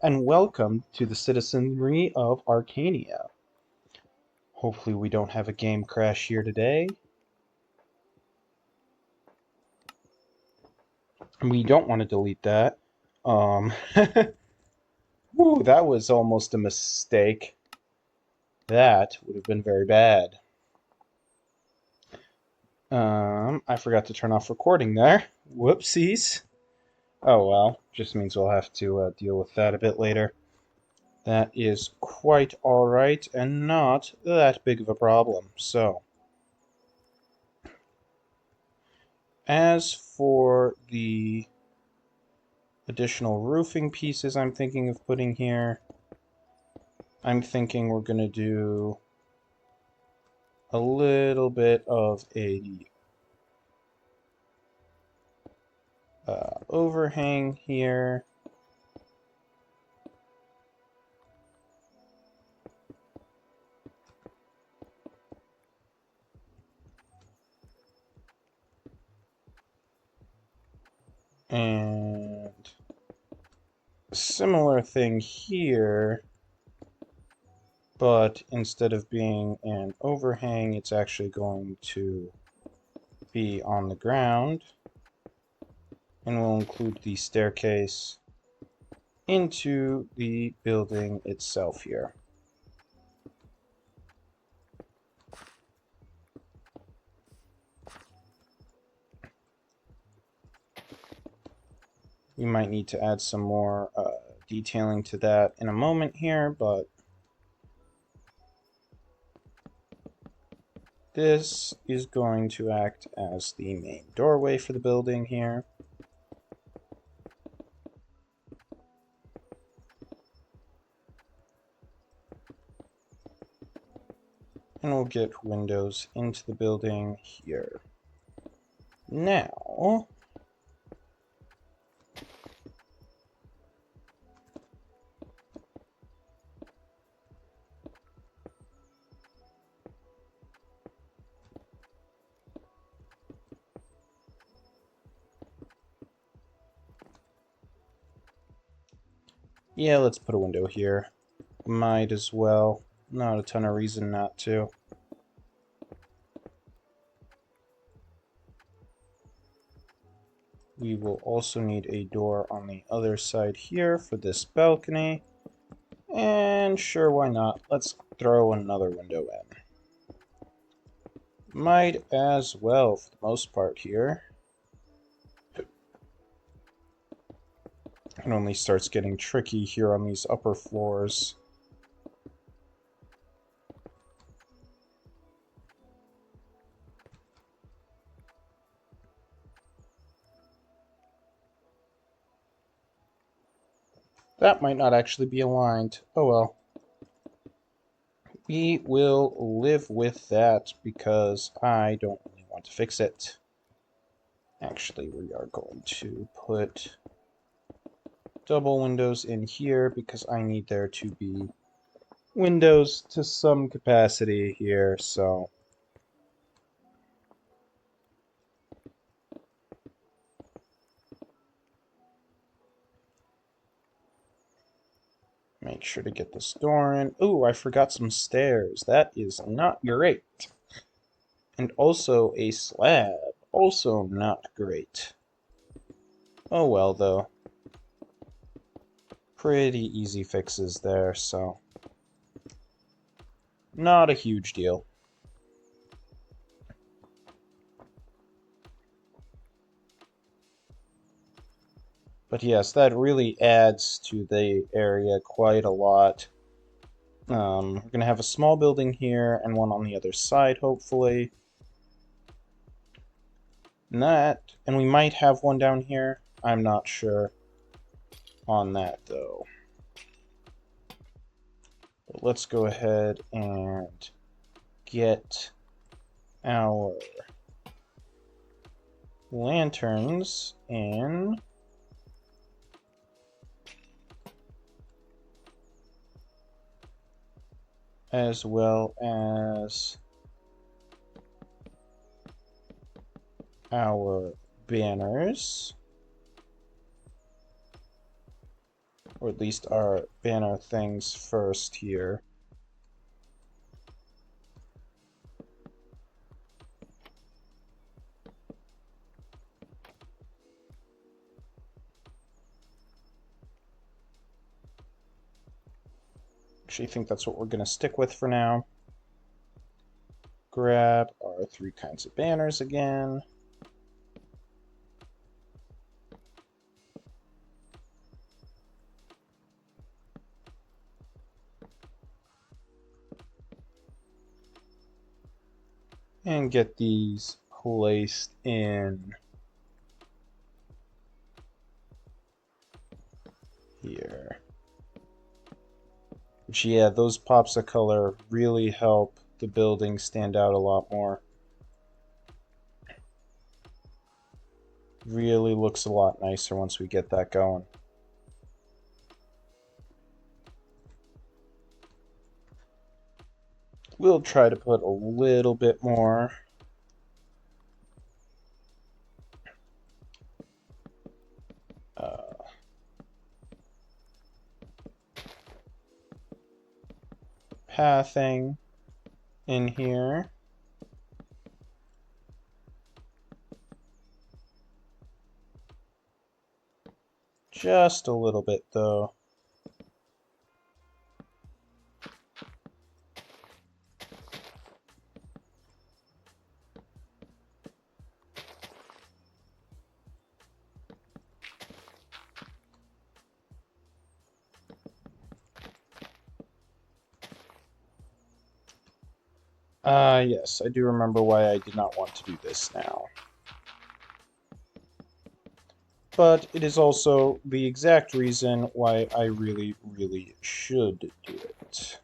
And welcome to the citizenry of Arcania. Hopefully we don't have a game crash here today. We don't want to delete that. Woo, that was almost a mistake. That would have been very bad. I forgot to turn off recording there. Whoopsies. Oh well, just means we'll have to deal with that a bit later. That is quite alright and not that big of a problem. So, as for the additional roofing pieces I'm thinking of putting here, I'm thinking we're going to do a little bit of a overhang here. And similar thing here, but instead of being an overhang, it's actually going to be on the ground. And we'll include the staircase into the building itself here. We might need to add some more detailing to that in a moment here, but this is going to act as the main doorway for the building here. And we'll get windows into the building here. Now, yeah, let's put a window here. Might as well. Not a ton of reason not to. We will also need a door on the other side here for this balcony. And sure, why not? Let's throw another window in. Might as well for the most part here. It only starts getting tricky here on these upper floors. That might not actually be aligned. Oh well. We will live with that because I don't really want to fix it. Actually, we are going to put double windows in here because I need there to be windows to some capacity here, so Make sure to get this door in. Ooh, I forgot some stairs. That is not great. And also a slab. Also not great. Oh well, though. Pretty easy fixes there, so not a huge deal. But yes, that really adds to the area quite a lot. We're going to have a small building here and one on the other side, hopefully. And we might have one down here. I'm not sure on that, though. But let's go ahead and get our lanterns in. As well as our banners, or at least our banner things first here. Actually, I think that's what we're going to stick with for now. Grab our 3 kinds of banners again. And get these placed in here. Which, yeah, those pops of color really help the building stand out a lot more. Really looks a lot nicer once we get that going. We'll try to put a little bit more pathing in here. Just a little bit, though. Yes, I do remember why I did not want to do this now. But it is also the exact reason why I really, really should do it.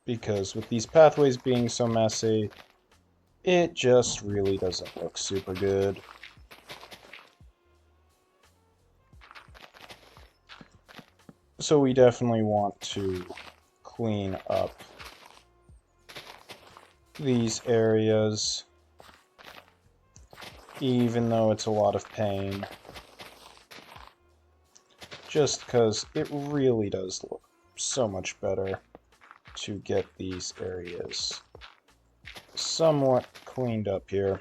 Because with these pathways being so messy, it just really doesn't look super good. So we definitely want to clean up these areas, even though it's a lot of pain, just because it really does look so much better to get these areas somewhat cleaned up here.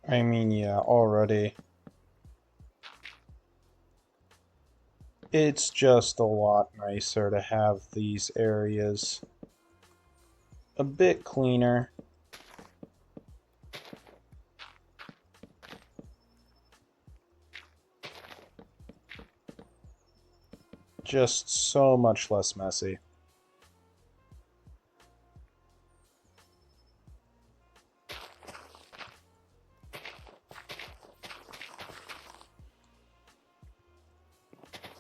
I mean, yeah, already. It's just a lot nicer to have these areas a bit cleaner. Just so much less messy.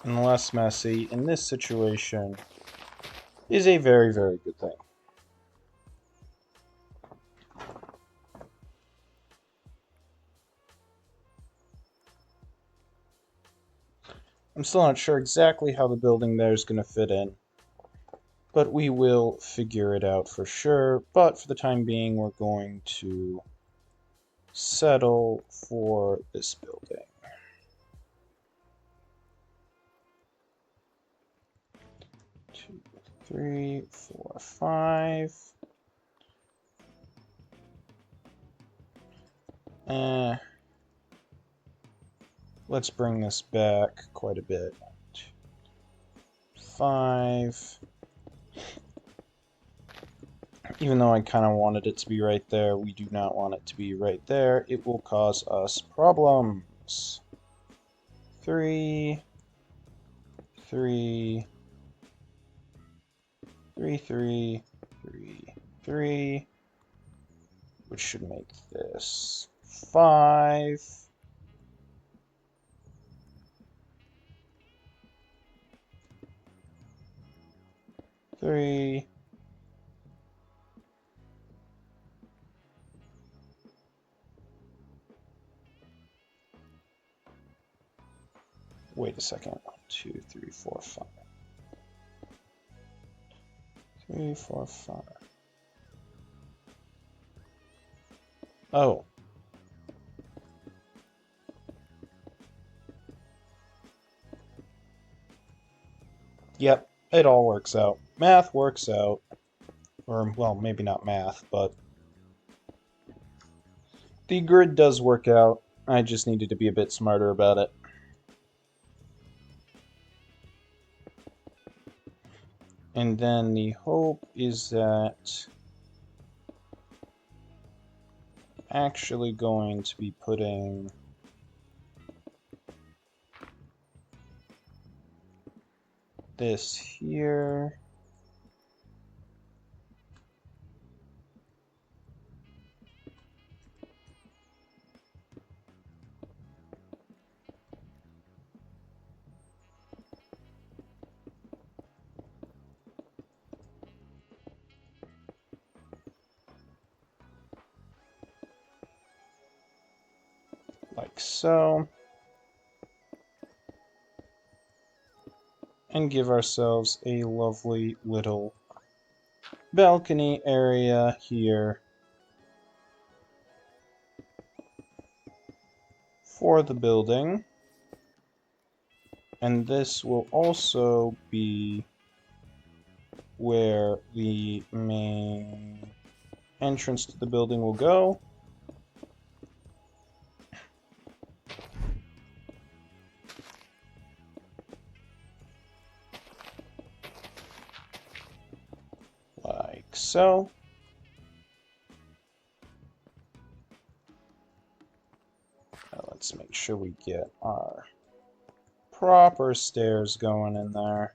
And less messy in this situation is a very, very good thing. I'm still not sure exactly how the building there is going to fit in, but we will figure it out for sure. But for the time being, we're going to settle for this building. 2, 3, 4, 5. Let's bring this back quite a bit. 5. Even though I kind of wanted it to be right there, we do not want it to be right there. It will cause us problems. 3, 3, 3, 3, 3, 3, which should make this 5. 3. Wait a second. 2, 3, 4, 5. 3, 4, 5. Oh. Yep, it all works out. Math works out. Or, well, maybe not math, but the grid does work out. I just needed to be a bit smarter about it. And then the hope is that actually going to be putting this here. Like so. And give ourselves a lovely little balcony area here for the building. And this will also be where the main entrance to the building will go. Like so. Now let's make sure we get our proper stairs going in there.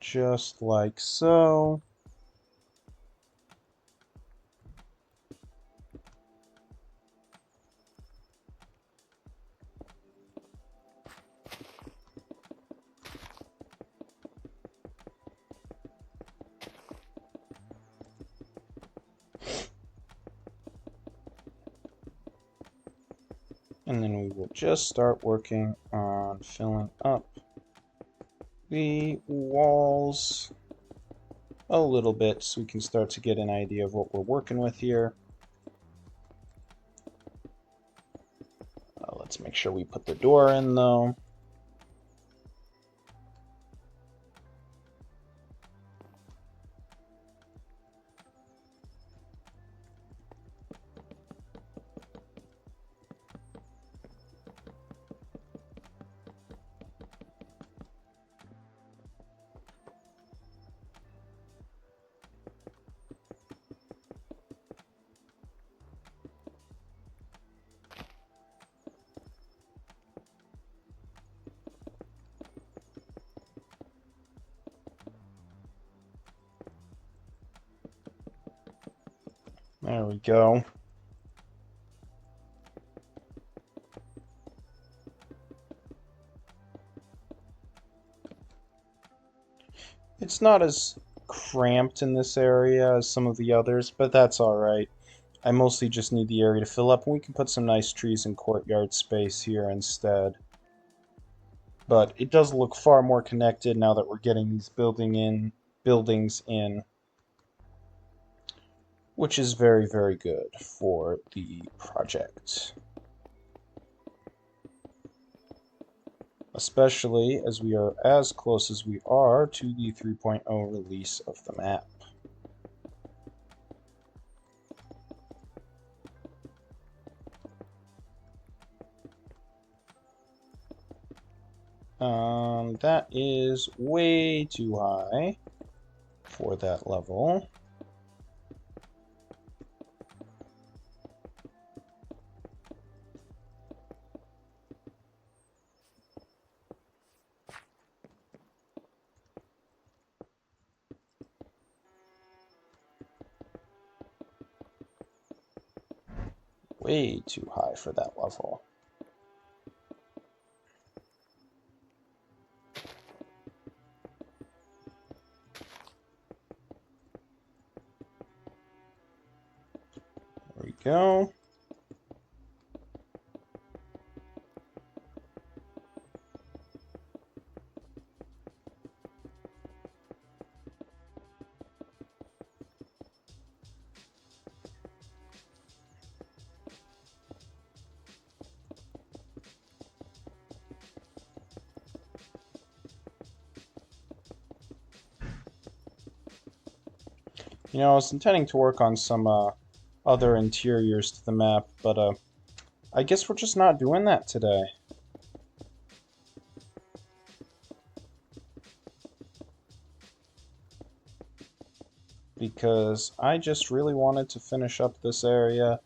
Just like so. And then we will just start working on filling up the walls a little bit so we can start to get an idea of what we're working with here. Let's make sure we put the door in though. There we go. It's not as cramped in this area as some of the others, but that's alright. I mostly just need the area to fill up, and we can put some nice trees and courtyard space here instead. But it does look far more connected now that we're getting these buildings in, which is very, very good for the project. Especially as we are as close as we are to the 3.0 release of the map. That is way too high for that level. Way too high for that level. There we go. You know, I was intending to work on some other interiors to the map, but I guess we're just not doing that today. Because I just really wanted to finish up this area,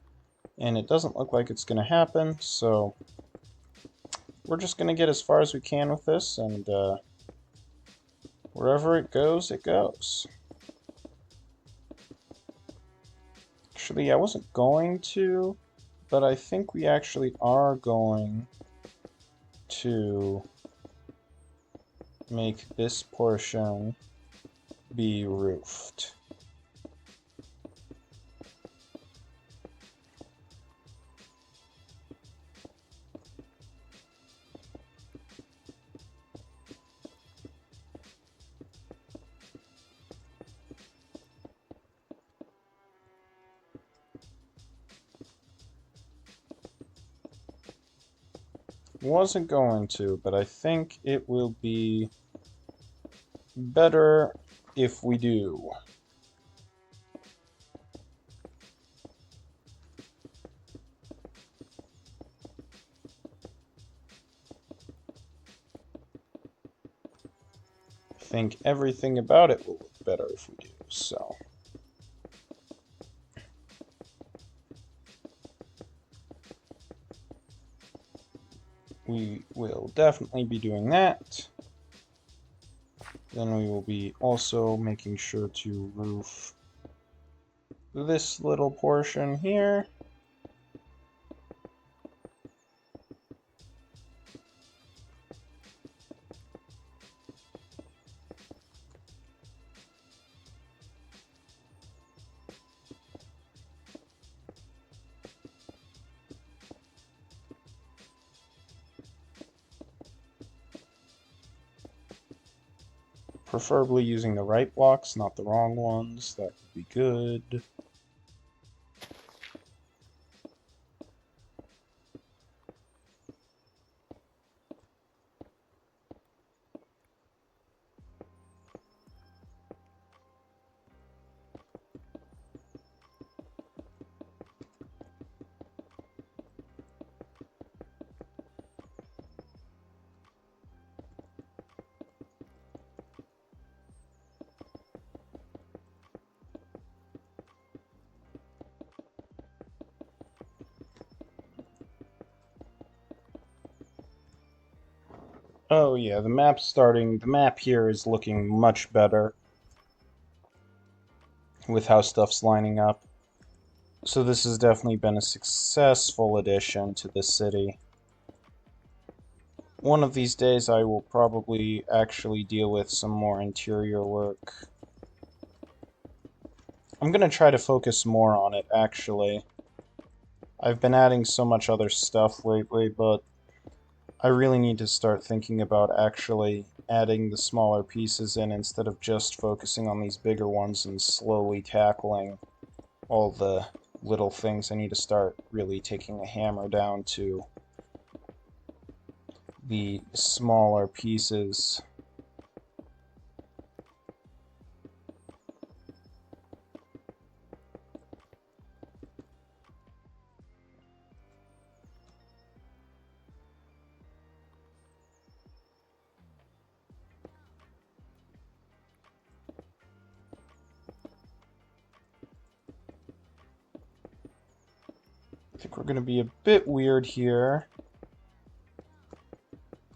and it doesn't look like it's going to happen, so we're just going to get as far as we can with this, and wherever it goes, it goes. Actually, I wasn't going to, but I think we actually are going to make this portion be roofed. Wasn't going to, but I think it will be better if we do. I think everything about it will look better if we do, so. We will definitely be doing that. Then we will be also making sure to roof this little portion here. Preferably using the right blocks, not the wrong ones. That would be good. Oh yeah, the map here is looking much better with how stuff's lining up. So this has definitely been a successful addition to the city. One of these days I will probably actually deal with some more interior work. I'm gonna try to focus more on it, actually. I've been adding so much other stuff lately, but I really need to start thinking about actually adding the smaller pieces in instead of just focusing on these bigger ones and slowly tackling all the little things. I need to start really taking a hammer down to the smaller pieces. I think we're going to be a bit weird here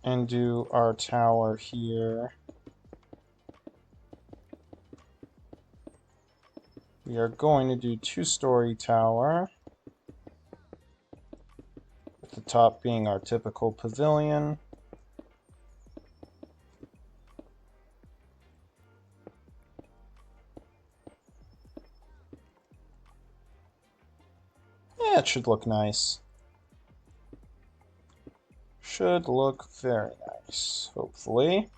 and do our tower here. We are going to do two-story tower, with the top being our typical pavilion. Yeah, it should look nice. Should look very nice, hopefully.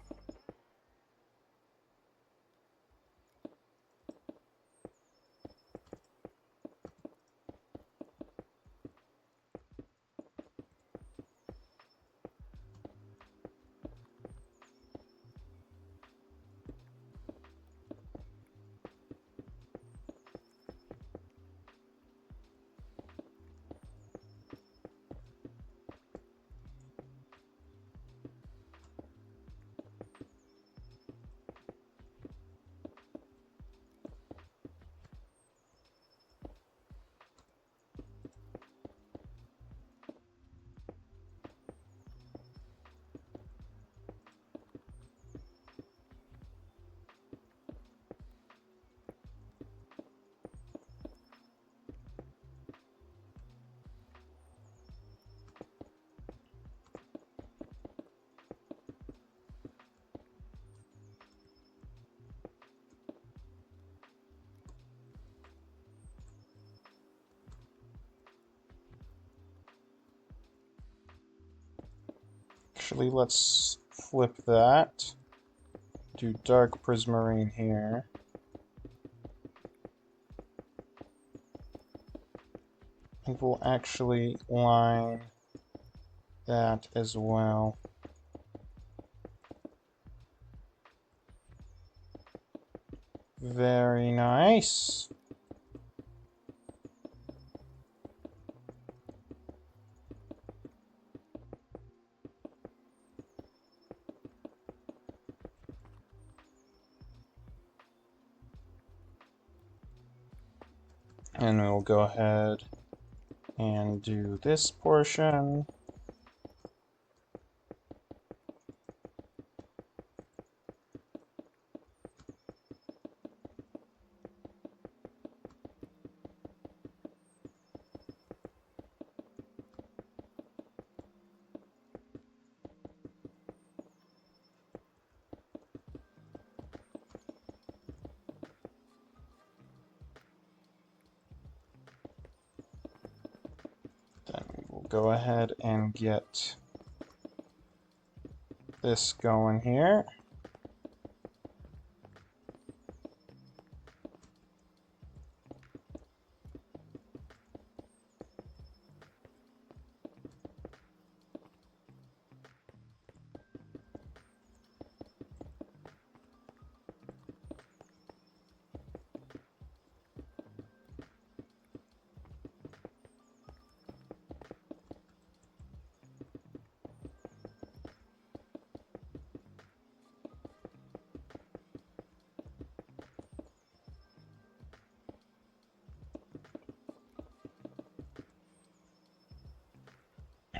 Actually, let's flip that. Do dark prismarine here. And we'll actually line that as well. Very nice. And we'll go ahead and do this portion. Then we will go ahead and get this going here.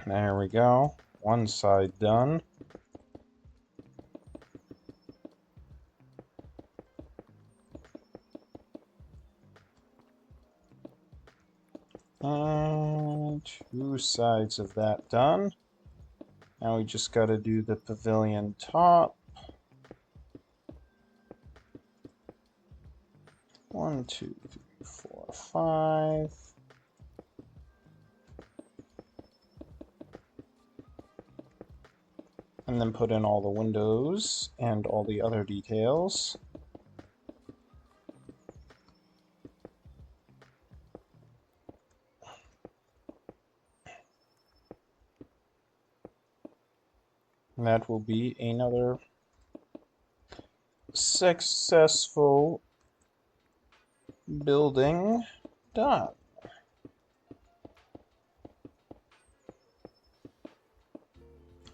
There we go. One side done. And two sides of that done. Now we just got to do the pavilion top. 1, 2, 3, 4, 5. And then put in all the windows and all the other details. And that will be another successful building done.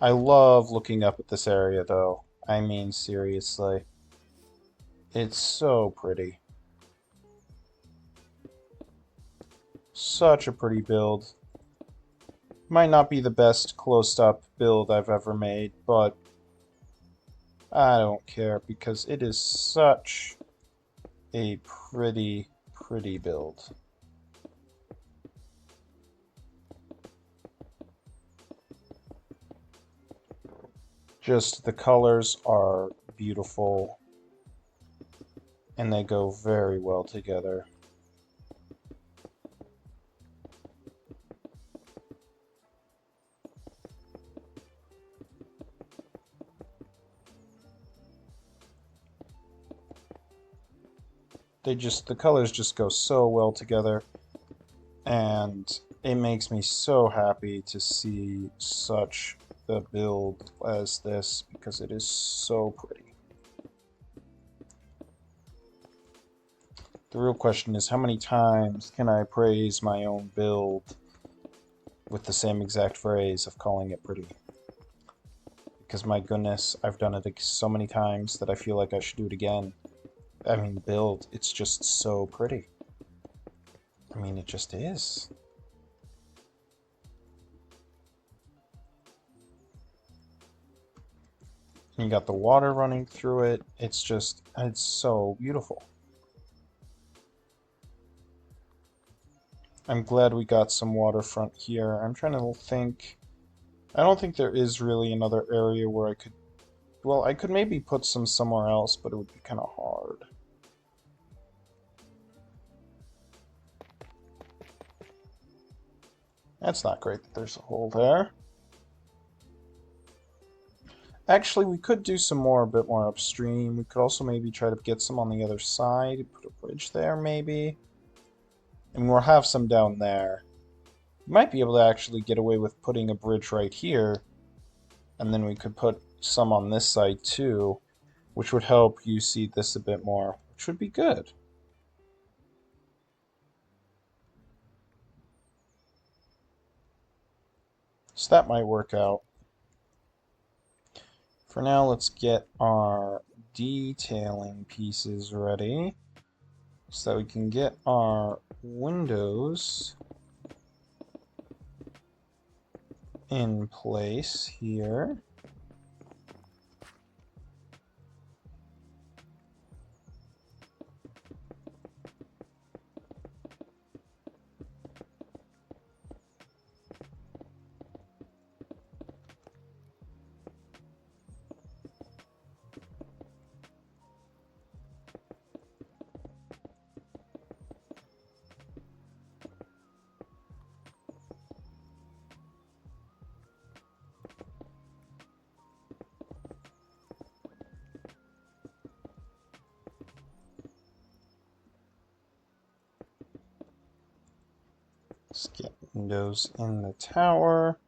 I love looking up at this area though. I mean, seriously. It's so pretty. Such a pretty build. Might not be the best close-up build I've ever made, but I don't care because it is such a pretty, pretty build. Just the colors are beautiful and they go very well together. The colors just go so well together, and it makes me so happy to see such a build as this because it is so pretty. The real question is, how many times can I praise my own build with the same exact phrase of calling it pretty? Because my goodness, I've done it so many times that I feel like I should do it again. I mean, build, it's just so pretty. I mean, it just is. And you got the water running through it. It's so beautiful. I'm glad we got some waterfront here. I'm trying to think. I don't think there is really another area where I could... Well, I could maybe put some somewhere else, but it would be kind of hard. That's not great that there's a hole there. Actually, we could do some more, a bit more upstream. We could also maybe try to get some on the other side. Put a bridge there, maybe. And we'll have some down there. We might be able to actually get away with putting a bridge right here. And then we could put some on this side, too. Which would help you see this a bit more. Which would be good. So that might work out. For now, let's get our detailing pieces ready so that we can get our windows in place here. Let's get windows in the tower.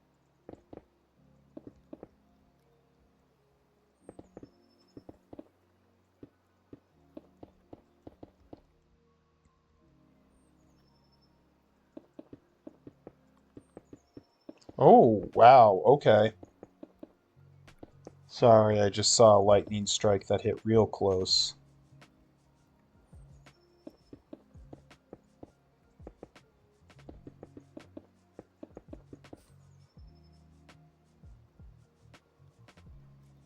Oh, wow, okay. Sorry, I just saw a lightning strike that hit real close.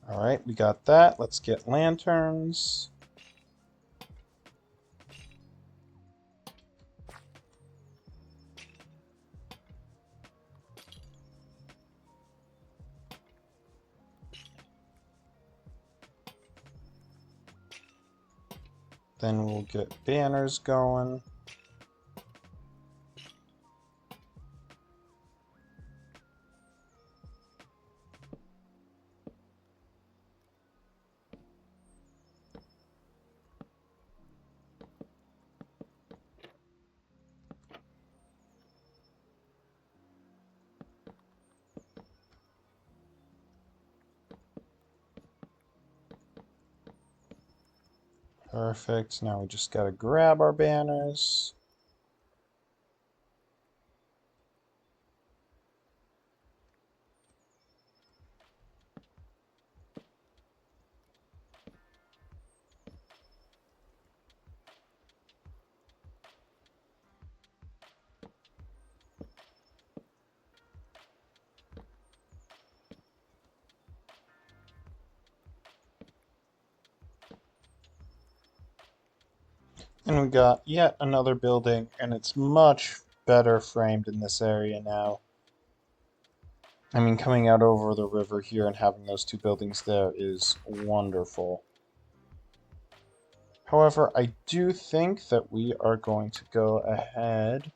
Alright, we got that. Let's get lanterns. Then we'll get banners going. Perfect. Now we just gotta grab our banners. And we got yet another building, and it's much better framed in this area now. I mean, coming out over the river here and having those two buildings there is wonderful. However, I do think that we are going to go ahead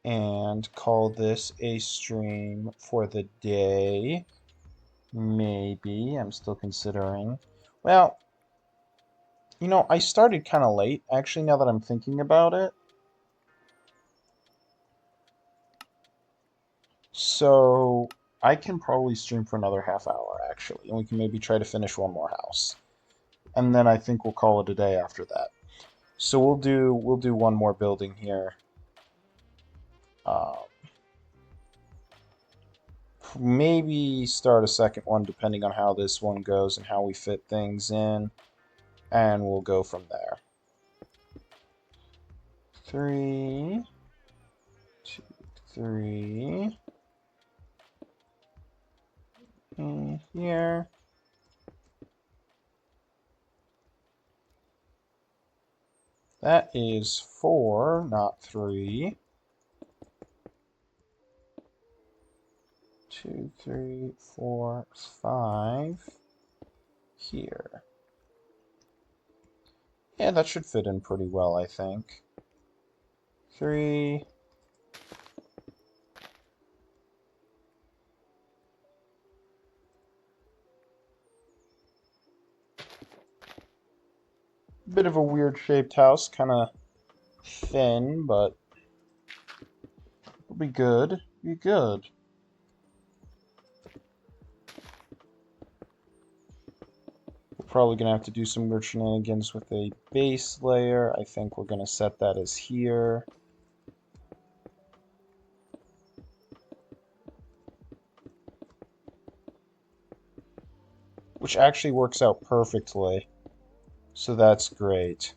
and call this a stream for the day. Maybe. I'm still considering. Well, you know, I started kind of late, actually, now that I'm thinking about it. So, I can probably stream for another half hour, actually, and we can maybe try to finish one more house. And then I think we'll call it a day after that. So we'll do one more building here. Maybe start a second one depending on how this one goes and how we fit things in. And we'll go from there. 3, 2, 3. In here. That is 4, not 3. 2, 3, 4, 5. Here. Yeah, that should fit in pretty well, I think. 3. Bit of a weird shaped house, kind of thin, but it'll be good. Be good. We're probably gonna have to do some weird shenanigans with a base layer. I think we're gonna set that as here. Which actually works out perfectly. So that's great.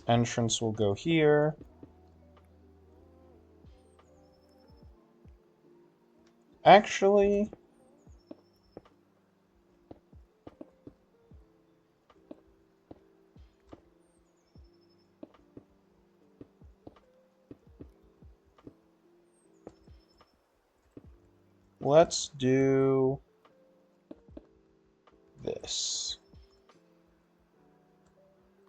Entrance will go here. Actually, let's do this.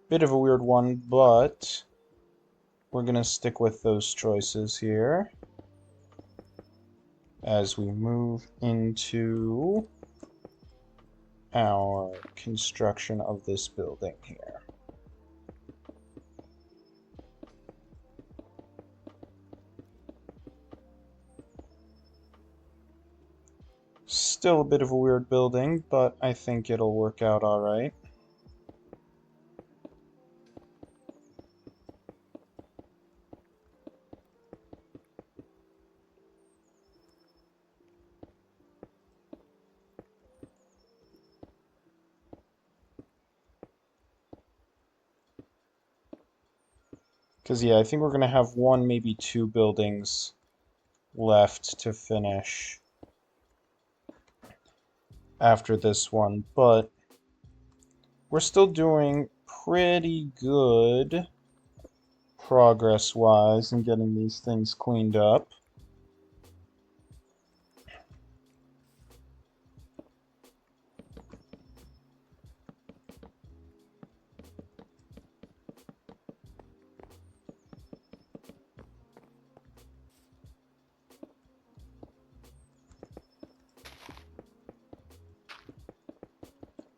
Bit of a weird one, but we're gonna stick with those choices here as we move into our construction of this building here. Still a bit of a weird building, but I think it'll work out all right. Because, yeah, I think we're going to have one, maybe two buildings left to finish after this one, but we're still doing pretty good progress-wise in getting these things cleaned up.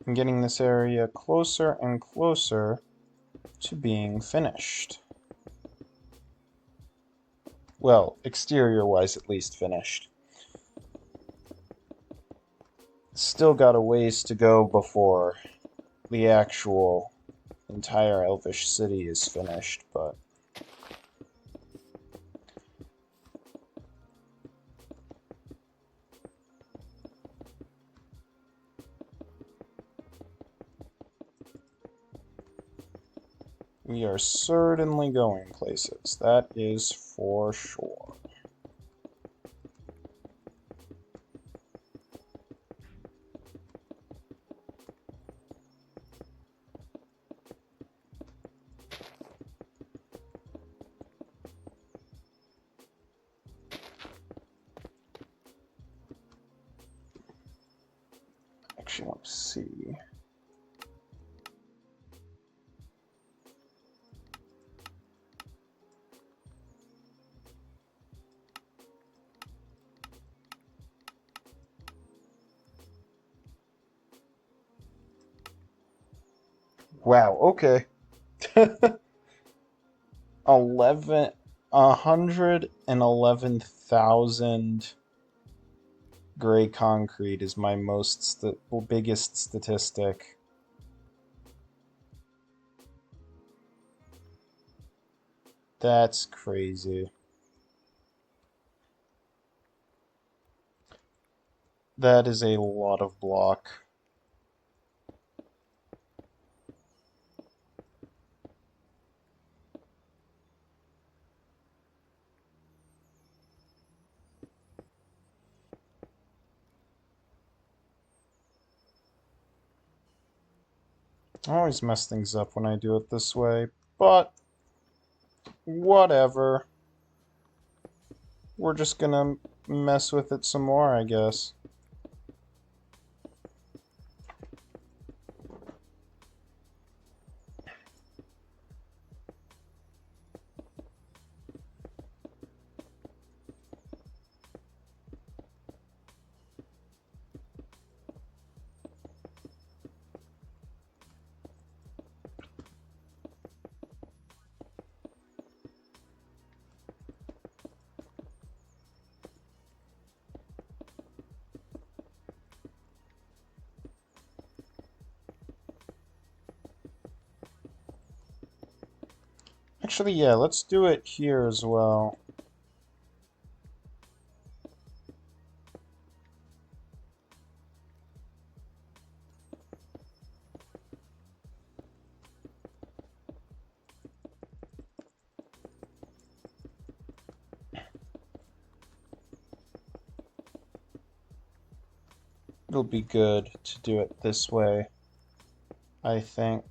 I'm getting this area closer and closer to being finished. Well, exterior-wise at least finished. Still got a ways to go before the actual entire Elvish city is finished, but we are certainly going places, that is for sure. Actually, let's see. Wow, okay. 111,000 gray concrete is my biggest statistic. That's crazy. That is a lot of block. I always mess things up when I do it this way, but whatever. We're just gonna mess with it some more, I guess. Actually, yeah, let's do it here as well. It'll be good to do it this way, I think.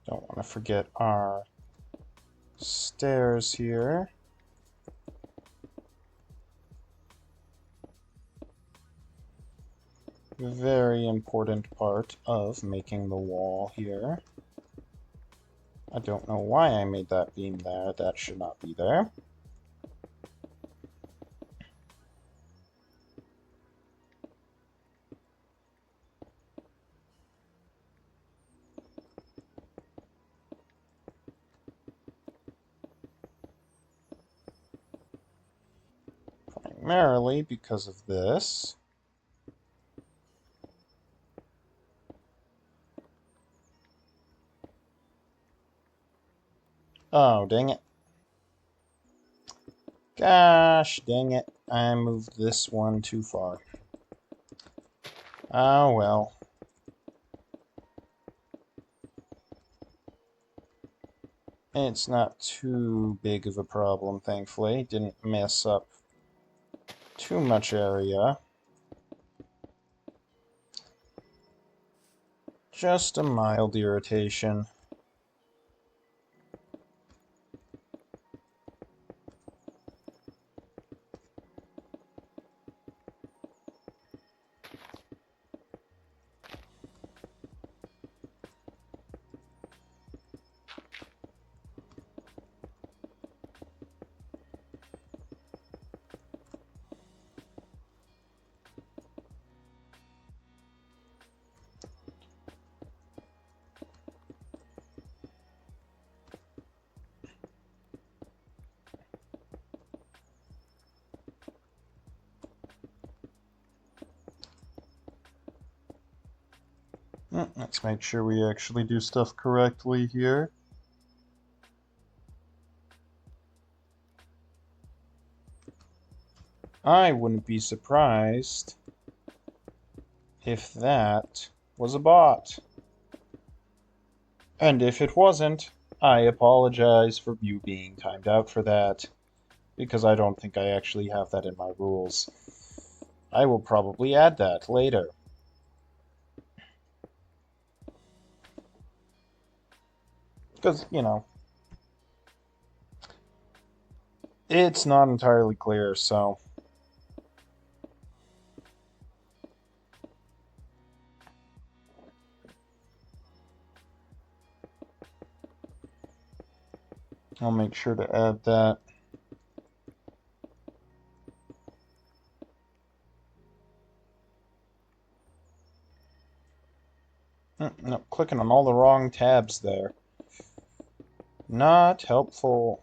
Don't want to forget our stairs here. Very important part of making the wall here. I don't know why I made that beam there. That should not be there. primarily because of this. Oh, dang it. Gosh, dang it. I moved this one too far. Oh, well. It's not too big of a problem, thankfully. Didn't mess up too much area. Just a mild irritation. Let's make sure we actually do stuff correctly here. I wouldn't be surprised if that was a bot. And if it wasn't, I apologize for you being timed out for that, because I don't think I actually have that in my rules. I will probably add that later. Because, you know, it's not entirely clear, so... I'll make sure to add that. No, clicking on all the wrong tabs there. Not helpful.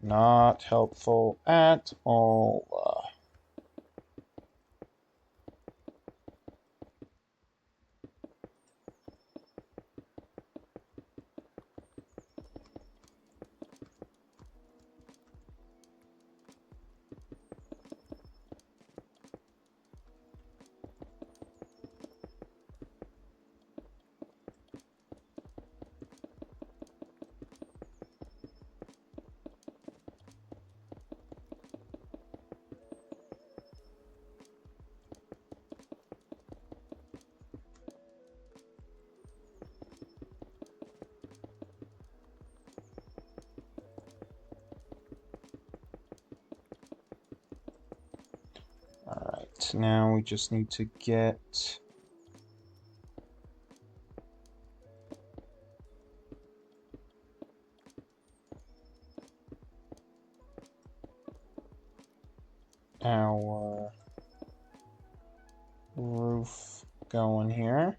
Not helpful at all. Alright, now we just need to get... our roof going here.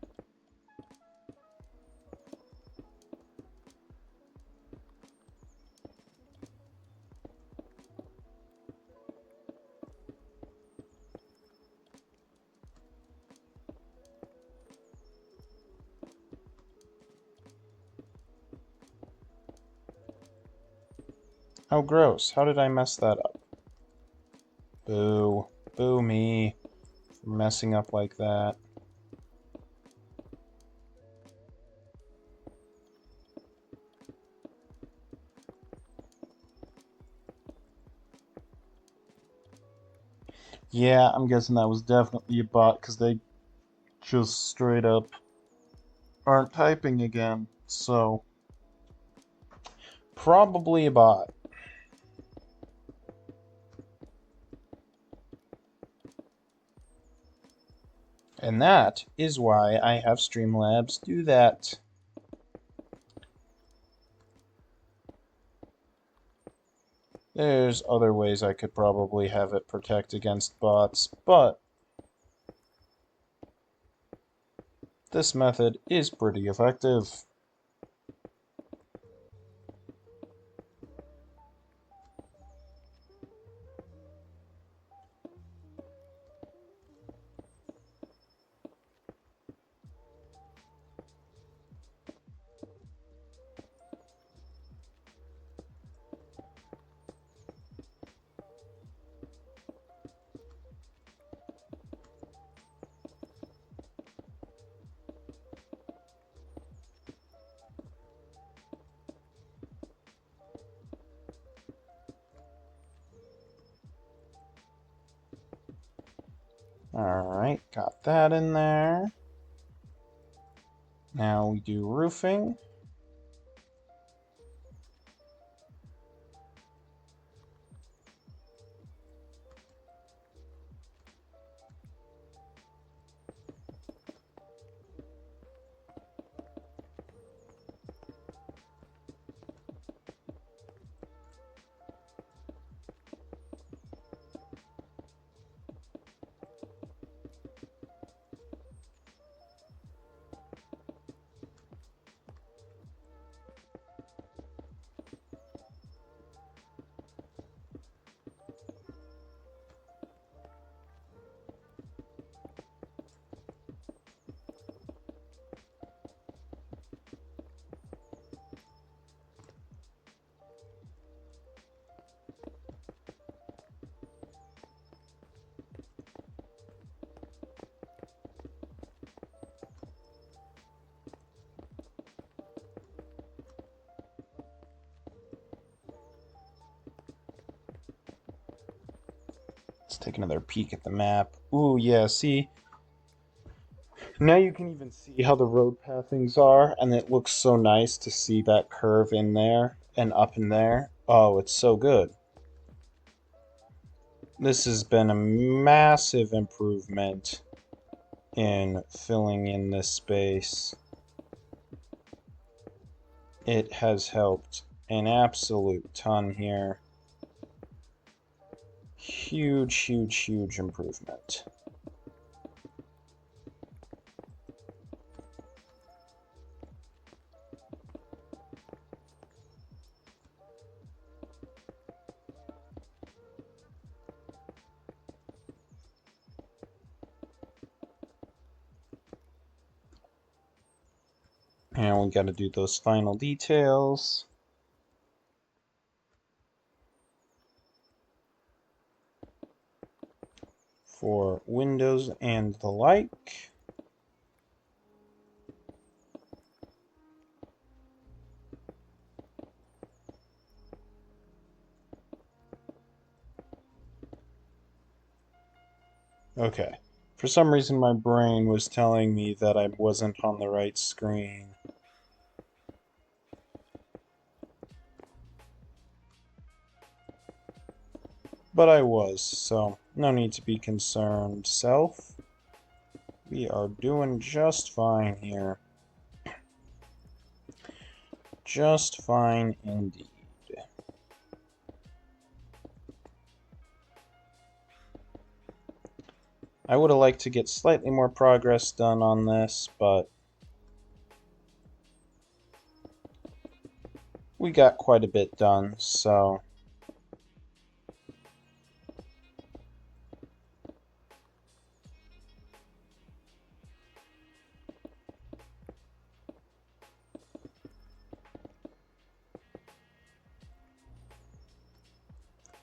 Oh, gross. How did I mess that up? Boo. Boo me for messing up like that. Yeah, I'm guessing that was definitely a bot because they just straight up aren't typing again. So, probably a bot. And that is why I have Streamlabs do that. There's other ways I could probably have it protect against bots, but this method is pretty effective. Alright, got that in there. Now we do roofing. Let's take another peek at the map. Ooh, yeah, see? Now you can even see how the road pathings are, and it looks so nice to see that curve in there and up in there. Oh, it's so good. This has been a massive improvement in filling in this space. It has helped an absolute ton here. Huge, huge, huge improvement. And we got to do those final details. For windows and the like. Okay. For some reason my brain was telling me that I wasn't on the right screen. But I was, so no need to be concerned, self. We are doing just fine here. Just fine indeed. I would have liked to get slightly more progress done on this, but we got quite a bit done, so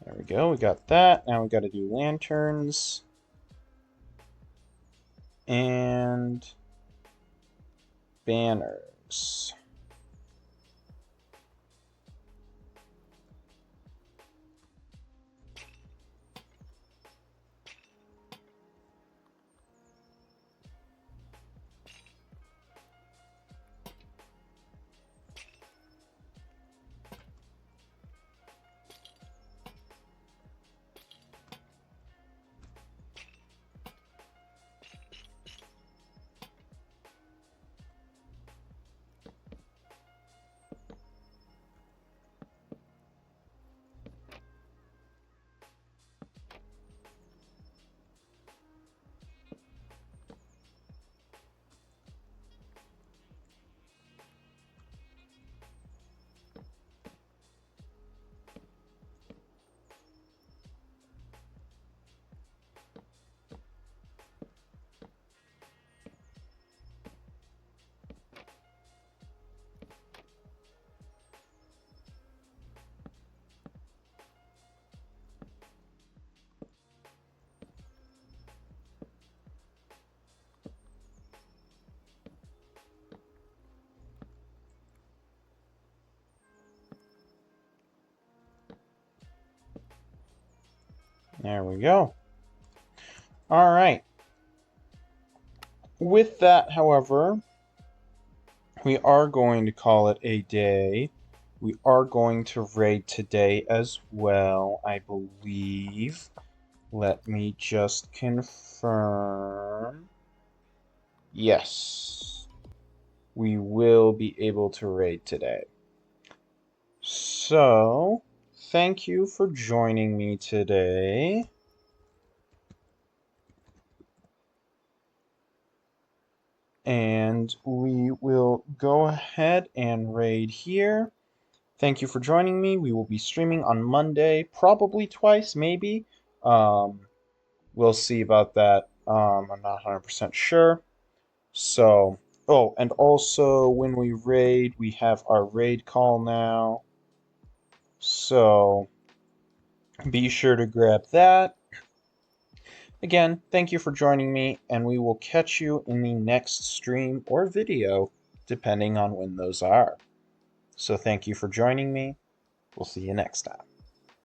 there we go, we got that. Now we got to do lanterns and banners. There we go. All right. With that, however, we are going to call it a day. We are going to raid today as well, I believe. Let me just confirm. Yes, we will be able to raid today. So, thank you for joining me today. And we will go ahead and raid here. Thank you for joining me. We will be streaming on Monday, probably twice, maybe. We'll see about that. I'm not 100% sure. So, oh, and also when we raid, we have our raid call now. So, be sure to grab that. Again, thank you for joining me, and we will catch you in the next stream or video, depending on when those are. So thank you for joining me. We'll see you next time.